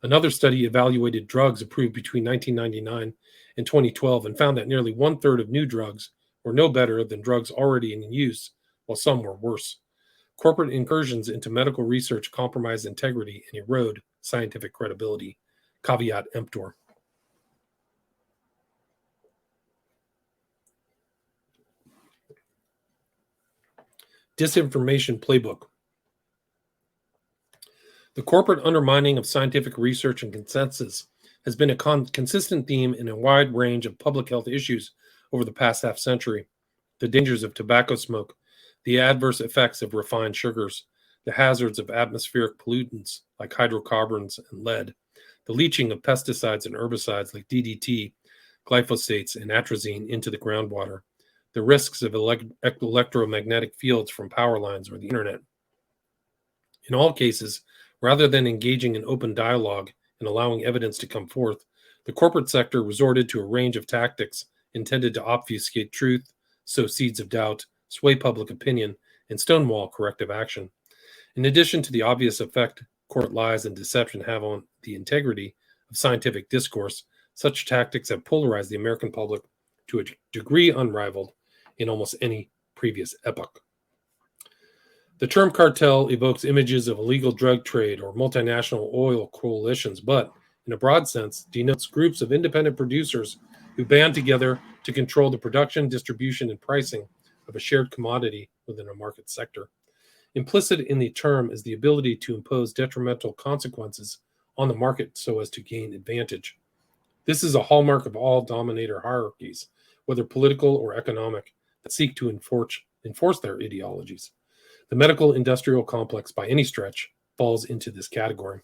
Another study evaluated drugs approved between 1999 and 2012 and found that nearly one-third of new drugs were no better than drugs already in use, while some were worse. Corporate incursions into medical research compromise integrity and erode scientific credibility. Caveat emptor. Disinformation playbook. The corporate undermining of scientific research and consensus has been a consistent theme in a wide range of public health issues over the past half-century. The dangers of tobacco smoke, the adverse effects of refined sugars, the hazards of atmospheric pollutants like hydrocarbons and lead, the leaching of pesticides and herbicides like DDT, glyphosates, and atrazine into the groundwater, the risks of electromagnetic fields from power lines or the internet. In all cases, rather than engaging in open dialogue and allowing evidence to come forth, the corporate sector resorted to a range of tactics intended to obfuscate truth, sow seeds of doubt, sway public opinion, and stonewall corrective action. In addition to the obvious effect court lies and deception have on the integrity of scientific discourse, such tactics have polarized the American public to a degree unrivaled in almost any previous epoch. The term cartel evokes images of illegal drug trade or multinational oil coalitions, but in a broad sense denotes groups of independent producers who band together to control the production, distribution, and pricing of a shared commodity within a market sector. Implicit in the term is the ability to impose detrimental consequences on the market so as to gain advantage. This is a hallmark of all dominator hierarchies, whether political or economic, that seek to enforce their ideologies. The medical industrial complex, by any stretch, falls into this category.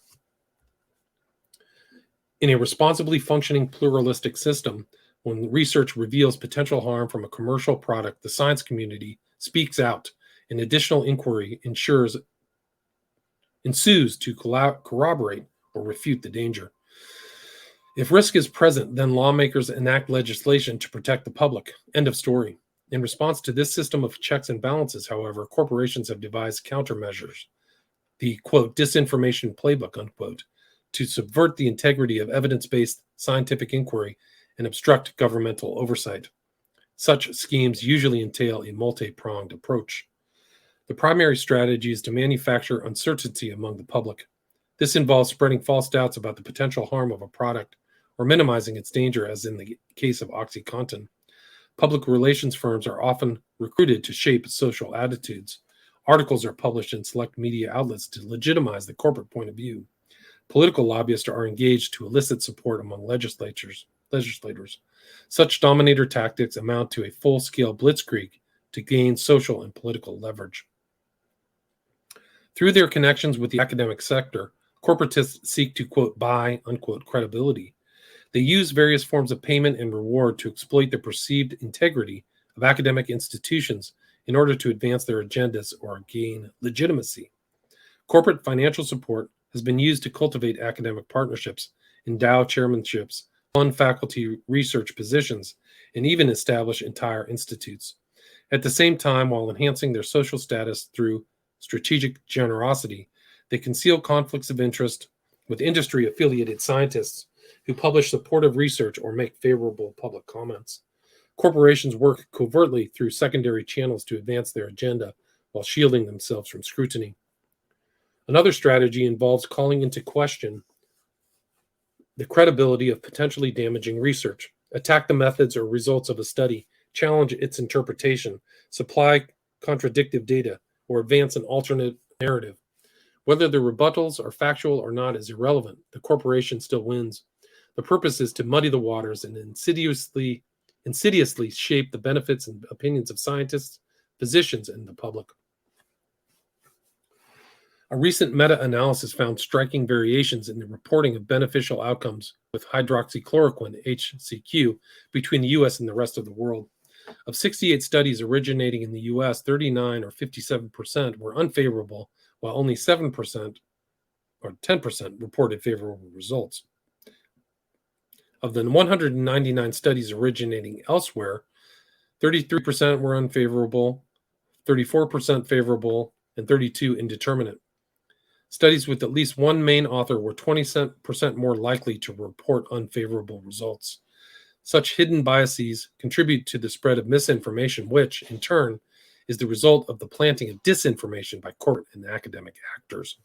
In a responsibly functioning pluralistic system, when research reveals potential harm from a commercial product, the science community speaks out, and additional inquiry ensues to corroborate or refute the danger. If risk is present, then lawmakers enact legislation to protect the public. End of story. In response to this system of checks and balances, however, corporations have devised countermeasures, the, quote, disinformation playbook, unquote, to subvert the integrity of evidence-based scientific inquiry and obstruct governmental oversight. Such schemes usually entail a multi-pronged approach. The primary strategy is to manufacture uncertainty among the public. This involves spreading false doubts about the potential harm of a product or minimizing its danger, as in the case of OxyContin. Public relations firms are often recruited to shape social attitudes. Articles are published in select media outlets to legitimize the corporate point of view. Political lobbyists are engaged to elicit support among legislators. Such dominator tactics amount to a full-scale blitzkrieg to gain social and political leverage. Through their connections with the academic sector, corporatists seek to, quote, buy, unquote, credibility. They use various forms of payment and reward to exploit the perceived integrity of academic institutions in order to advance their agendas or gain legitimacy. Corporate financial support has been used to cultivate academic partnerships, endow chairmanships, fund faculty research positions, and even establish entire institutes. At the same time, while enhancing their social status through strategic generosity, they conceal conflicts of interest with industry-affiliated scientists who publish supportive research or make favorable public comments. Corporations work covertly through secondary channels to advance their agenda while shielding themselves from scrutiny. Another strategy involves calling into question the credibility of potentially damaging research, attack the methods or results of a study, challenge its interpretation, supply contradictive data, or advance an alternate narrative. Whether the rebuttals are factual or not is irrelevant. The corporation still wins. The purpose is to muddy the waters and insidiously shape the benefits and opinions of scientists, physicians, and the public. A recent meta-analysis found striking variations in the reporting of beneficial outcomes with hydroxychloroquine, HCQ, between the U.S. and the rest of the world. Of 68 studies originating in the U.S., 39 or 57% were unfavorable, while only 7% or 10% reported favorable results. Of the 199 studies originating elsewhere, 33% were unfavorable, 34% favorable, and 32% indeterminate. Studies with at least one main author were 20% more likely to report unfavorable results. Such hidden biases contribute to the spread of misinformation, which, in turn, is the result of the planting of disinformation by corporate and academic actors.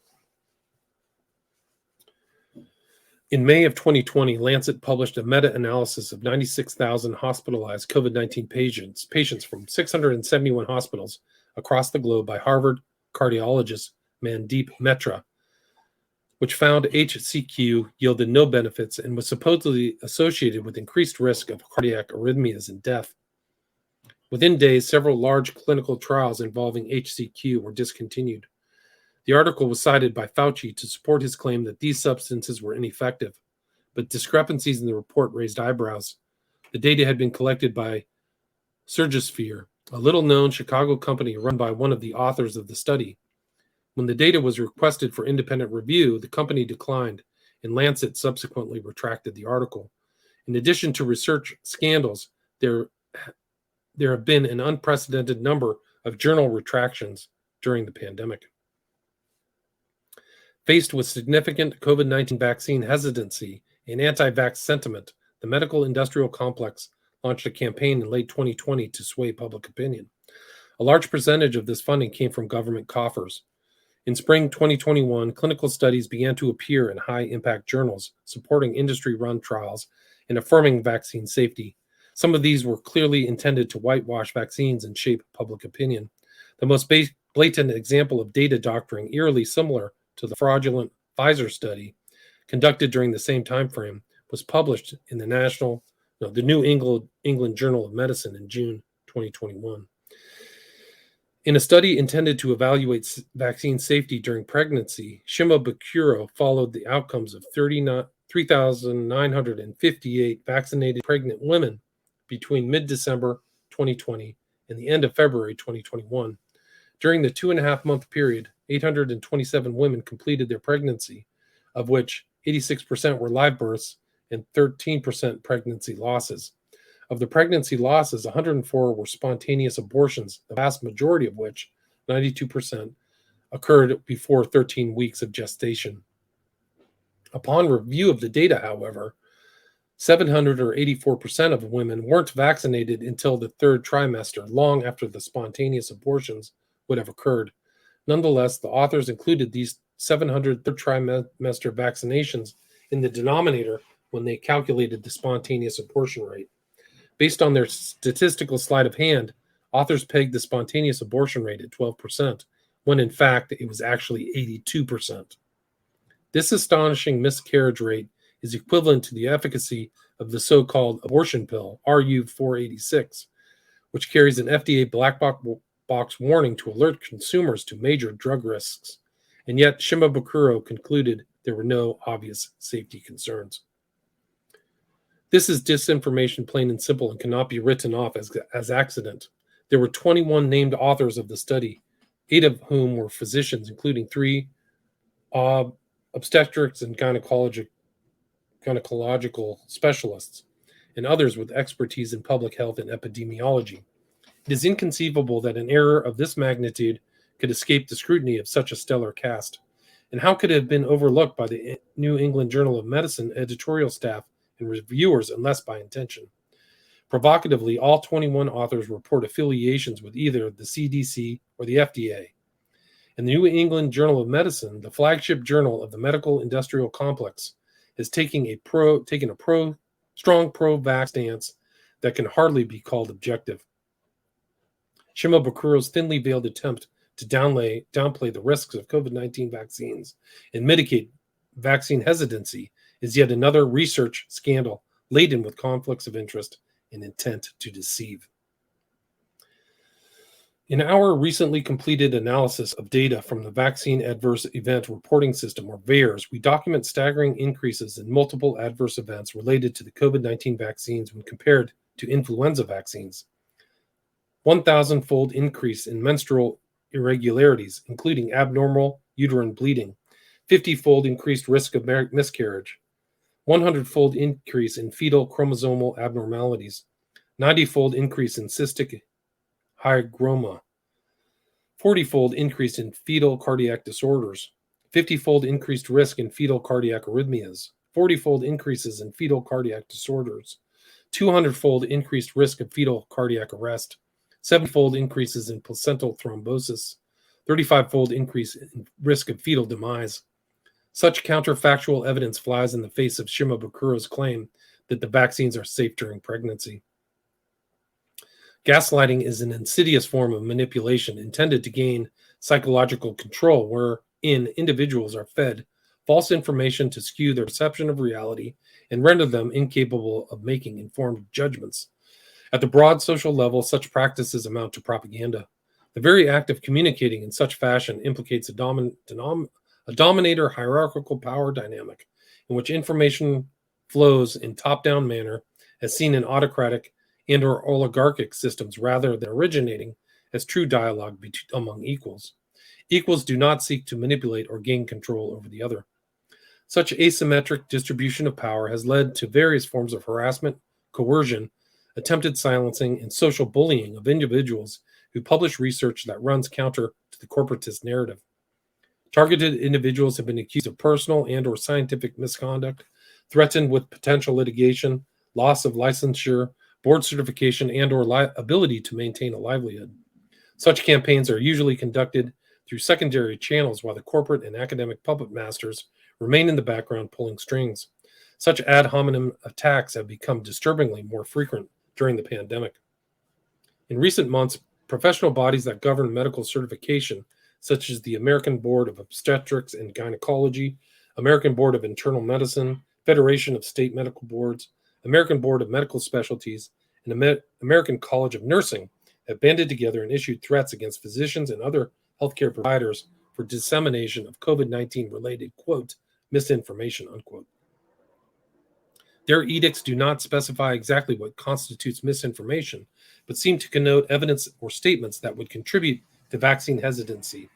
In May of 2020, Lancet published a meta-analysis of 96,000 hospitalized COVID-19 patients from 671 hospitals across the globe by Harvard cardiologist Mandeep Mehta, which found HCQ yielded no benefits and was supposedly associated with increased risk of cardiac arrhythmias and death. Within days, several large clinical trials involving HCQ were discontinued. The article was cited by Fauci to support his claim that these substances were ineffective, but discrepancies in the report raised eyebrows. The data had been collected by Surgisphere, a little-known Chicago company run by one of the authors of the study. When the data was requested for independent review, the company declined, and Lancet subsequently retracted the article. In addition to research scandals, there have been an unprecedented number of journal retractions during the pandemic. Faced with significant COVID-19 vaccine hesitancy and anti-vax sentiment, the medical industrial complex launched a campaign in late 2020 to sway public opinion. A large percentage of this funding came from government coffers. In spring 2021, clinical studies began to appear in high-impact journals supporting industry-run trials and affirming vaccine safety. Some of these were clearly intended to whitewash vaccines and shape public opinion. The most blatant example of data doctoring, eerily similar to the fraudulent Pfizer study conducted during the same time frame, was published in the New England Journal of Medicine in June 2021. In a study intended to evaluate vaccine safety during pregnancy, Shimabukuro followed the outcomes of 3,958 vaccinated pregnant women between mid-December 2020 and the end of February 2021. During the 2.5-month period, 827 women completed their pregnancy, of which 86% were live births and 13% pregnancy losses. Of the pregnancy losses, 104 were spontaneous abortions, the vast majority of which, 92%, occurred before 13 weeks of gestation. Upon review of the data, however, 700 or 84% of women weren't vaccinated until the third trimester, long after the spontaneous abortions would have occurred. Nonetheless, the authors included these 700 third trimester vaccinations in the denominator when they calculated the spontaneous abortion rate. Based on their statistical sleight of hand, authors pegged the spontaneous abortion rate at 12%, when in fact it was actually 82%. This astonishing miscarriage rate is equivalent to the efficacy of the so-called abortion pill, RU486, which carries an FDA black box warning to alert consumers to major drug risks. And yet, Shimabukuro concluded there were no obvious safety concerns. This is disinformation, plain and simple, and cannot be written off as accident. There were 21 named authors of the study, 8 of whom were physicians, including 3 obstetrics and gynecological specialists, and others with expertise in public health and epidemiology. It is inconceivable that an error of this magnitude could escape the scrutiny of such a stellar cast. And how could it have been overlooked by the New England Journal of Medicine editorial staff and reviewers unless by intention? Provocatively, all 21 authors report affiliations with either the CDC or the FDA. And the New England Journal of Medicine, the flagship journal of the medical industrial complex, is taking a strong pro-vax stance that can hardly be called objective. Shimabukuro's thinly veiled attempt to downplay the risks of COVID-19 vaccines and mitigate vaccine hesitancy is yet another research scandal laden with conflicts of interest and intent to deceive. In our recently completed analysis of data from the Vaccine Adverse Event Reporting System, or VAERS, we document staggering increases in multiple adverse events related to the COVID-19 vaccines when compared to influenza vaccines. 1,000-fold increase in menstrual irregularities, including abnormal uterine bleeding, 50-fold increased risk of miscarriage, 100-fold increase in fetal chromosomal abnormalities, 90-fold increase in cystic hygroma, 40-fold increase in fetal cardiac disorders, 50-fold increased risk in fetal cardiac arrhythmias, 40-fold increases in fetal cardiac disorders, 200-fold increased risk of fetal cardiac arrest, 70-fold increases in placental thrombosis, 35-fold increase in risk of fetal demise. Such counterfactual evidence flies in the face of Shimabukuro's claim that the vaccines are safe during pregnancy. Gaslighting is an insidious form of manipulation intended to gain psychological control, wherein individuals are fed false information to skew their perception of reality and render them incapable of making informed judgments. At the broad social level, such practices amount to propaganda. The very act of communicating in such fashion implicates a dominator hierarchical power dynamic in which information flows in top-down manner as seen in autocratic and or oligarchic systems rather than originating as true dialogue among equals. Equals do not seek to manipulate or gain control over the other. Such asymmetric distribution of power has led to various forms of harassment, coercion, attempted silencing, and social bullying of individuals who publish research that runs counter to the corporatist narrative. Targeted individuals have been accused of personal and or scientific misconduct, threatened with potential litigation, loss of licensure, board certification, and or ability to maintain a livelihood. Such campaigns are usually conducted through secondary channels while the corporate and academic puppet masters remain in the background pulling strings. Such ad hominem attacks have become disturbingly more frequent during the pandemic. In recent months, professional bodies that govern medical certification, such as the American Board of Obstetrics and Gynecology, American Board of Internal Medicine, Federation of State Medical Boards, American Board of Medical Specialties, and American College of Nursing have banded together and issued threats against physicians and other healthcare providers for dissemination of COVID-19 related, quote, misinformation, unquote. Their edicts do not specify exactly what constitutes misinformation, but seem to connote evidence or statements that would contribute to vaccine hesitancy.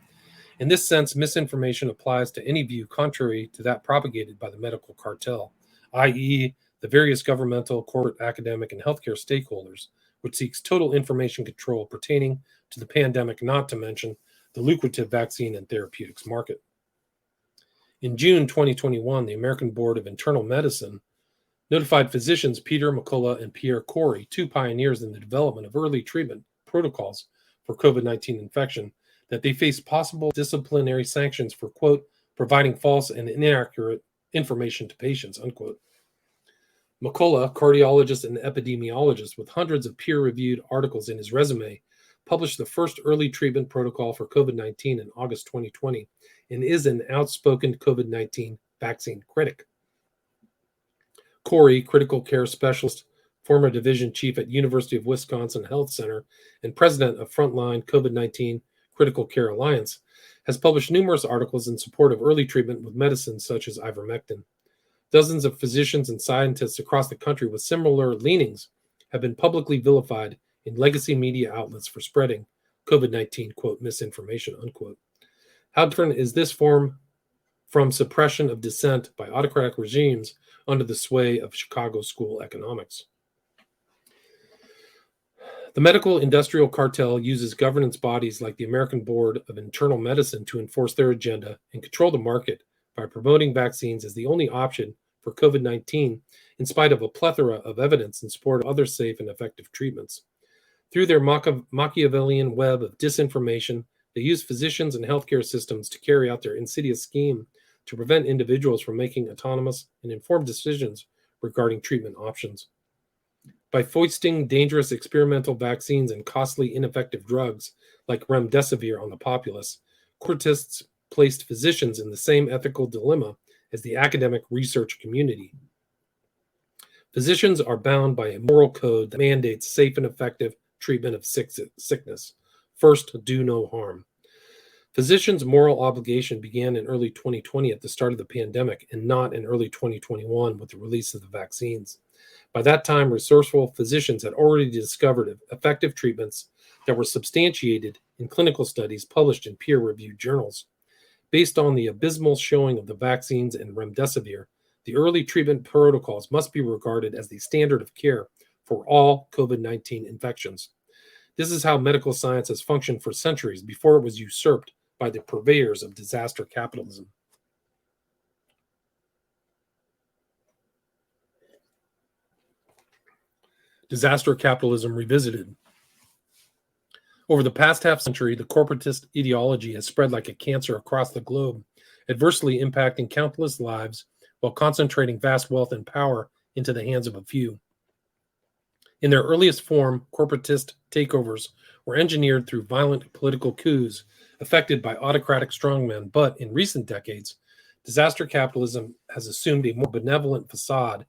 In this sense, misinformation applies to any view contrary to that propagated by the medical cartel, i.e., the various governmental, corporate, academic, and healthcare stakeholders, which seeks total information control pertaining to the pandemic, not to mention the lucrative vaccine and therapeutics market. In June 2021, the American Board of Internal Medicine notified physicians Peter McCullough and Pierre Corey, two pioneers in the development of early treatment protocols for COVID-19 infection, that they face possible disciplinary sanctions for, quote, providing false and inaccurate information to patients, unquote. McCullough, cardiologist and epidemiologist with hundreds of peer-reviewed articles in his resume, published the first early treatment protocol for COVID-19 in August 2020 and is an outspoken COVID-19 vaccine critic. Corey, critical care specialist, former division chief at University of Wisconsin Health Center, and president of Frontline COVID-19 Critical Care Alliance, has published numerous articles in support of early treatment with medicines such as ivermectin. Dozens of physicians and scientists across the country with similar leanings have been publicly vilified in legacy media outlets for spreading COVID-19, quote, misinformation, unquote. How different is this form from suppression of dissent by autocratic regimes under the sway of Chicago school economics? The medical industrial cartel uses governance bodies like the American Board of Internal Medicine to enforce their agenda and control the market by promoting vaccines as the only option for COVID-19, in spite of a plethora of evidence in support of other safe and effective treatments. Through their Machiavellian web of disinformation, they use physicians and healthcare systems to carry out their insidious scheme to prevent individuals from making autonomous and informed decisions regarding treatment options. By foisting dangerous experimental vaccines and costly, ineffective drugs like remdesivir on the populace, corporatists placed physicians in the same ethical dilemma as the academic research community. Physicians are bound by a moral code that mandates safe and effective treatment of sickness. First, do no harm. Physicians' moral obligation began in early 2020 at the start of the pandemic and not in early 2021 with the release of the vaccines. By that time, resourceful physicians had already discovered effective treatments that were substantiated in clinical studies published in peer-reviewed journals. Based on the abysmal showing of the vaccines and remdesivir, the early treatment protocols must be regarded as the standard of care for all COVID-19 infections. This is how medical science has functioned for centuries before it was usurped by the purveyors of disaster capitalism. Disaster capitalism revisited. Over the past half century, the corporatist ideology has spread like a cancer across the globe, adversely impacting countless lives while concentrating vast wealth and power into the hands of a few. In their earliest form, corporatist takeovers were engineered through violent political coups affected by autocratic strongmen, but in recent decades, disaster capitalism has assumed a more benevolent facade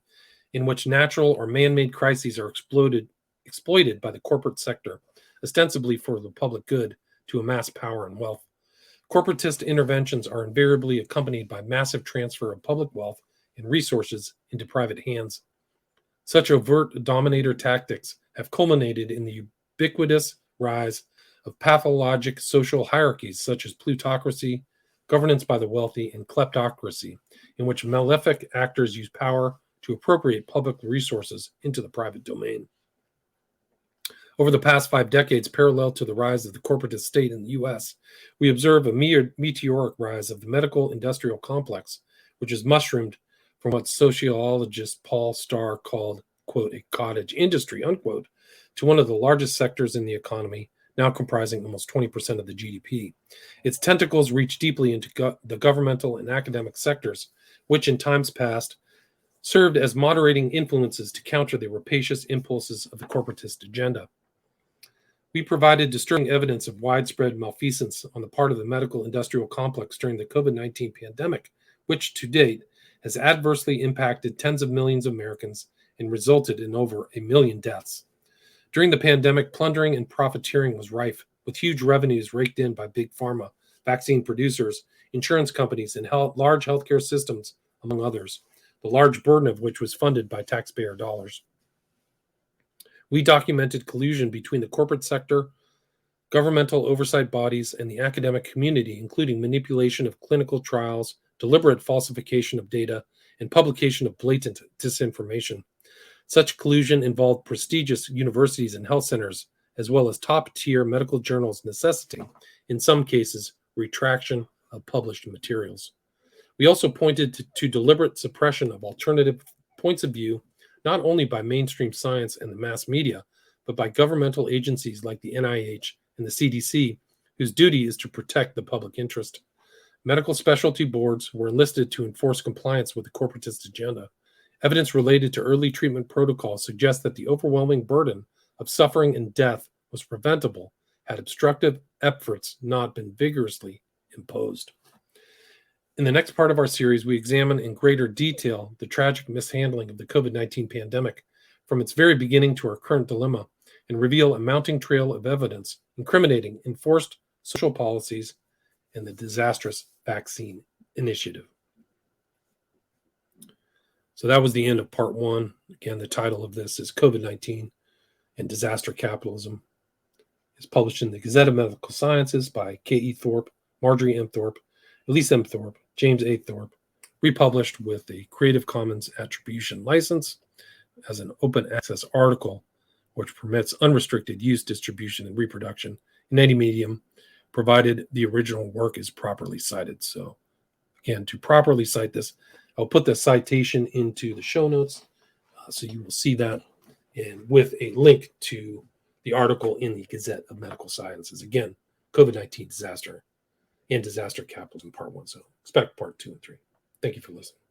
in which natural or man-made crises are exploited by the corporate sector, ostensibly for the public good, to amass power and wealth. Corporatist interventions are invariably accompanied by massive transfer of public wealth and resources into private hands. Such overt dominator tactics have culminated in the ubiquitous rise of pathologic social hierarchies such as plutocracy, governance by the wealthy, and kleptocracy, in which malefic actors use power to appropriate public resources into the private domain. Over the past 5 decades, parallel to the rise of the corporatist state in the U.S., we observe a meteoric rise of the medical industrial complex, which has mushroomed from what sociologist Paul Starr called, quote, a cottage industry, unquote, to one of the largest sectors in the economy, now comprising almost 20% of the GDP. Its tentacles reach deeply into the governmental and academic sectors, which in times past served as moderating influences to counter the rapacious impulses of the corporatist agenda. We provided disturbing evidence of widespread malfeasance on the part of the medical industrial complex during the COVID-19 pandemic, which to date has adversely impacted tens of millions of Americans and resulted in over 1 million deaths. During the pandemic, plundering and profiteering was rife, with huge revenues raked in by big pharma, vaccine producers, insurance companies, and large healthcare systems, among others, the large burden of which was funded by taxpayer dollars. We documented collusion between the corporate sector, governmental oversight bodies, and the academic community, including manipulation of clinical trials, deliberate falsification of data, and publication of blatant disinformation. Such collusion involved prestigious universities and health centers, as well as top-tier medical journals, necessitating, in some cases, retraction of published materials. We also pointed to deliberate suppression of alternative points of view, not only by mainstream science and the mass media, but by governmental agencies like the NIH and the CDC, whose duty is to protect the public interest. Medical specialty boards were enlisted to enforce compliance with the corporatist agenda. Evidence related to early treatment protocols suggests that the overwhelming burden of suffering and death was preventable had obstructive efforts not been vigorously imposed. In the next part of our series, we examine in greater detail the tragic mishandling of the COVID-19 pandemic from its very beginning to our current dilemma, and reveal a mounting trail of evidence incriminating enforced social policies and the disastrous vaccine initiative. So that was the end of part one. Again, the title of this is COVID-19 and Disaster Capitalism. It's published in the Gazette of Medical Sciences by K.E. Thorp, Marjorie M. Thorp, Elise M. Thorp, James A. Thorp, republished with a Creative Commons Attribution license as an open access article, which permits unrestricted use, distribution, and reproduction in any medium, provided the original work is properly cited. So again, to properly cite this, I'll put the citation into the show notes, so you will see that, and with a link to the article in the Gazette of Medical Sciences. Again, COVID-19 disaster and disaster capitalism part one. So expect part 2 and 3. Thank you for listening.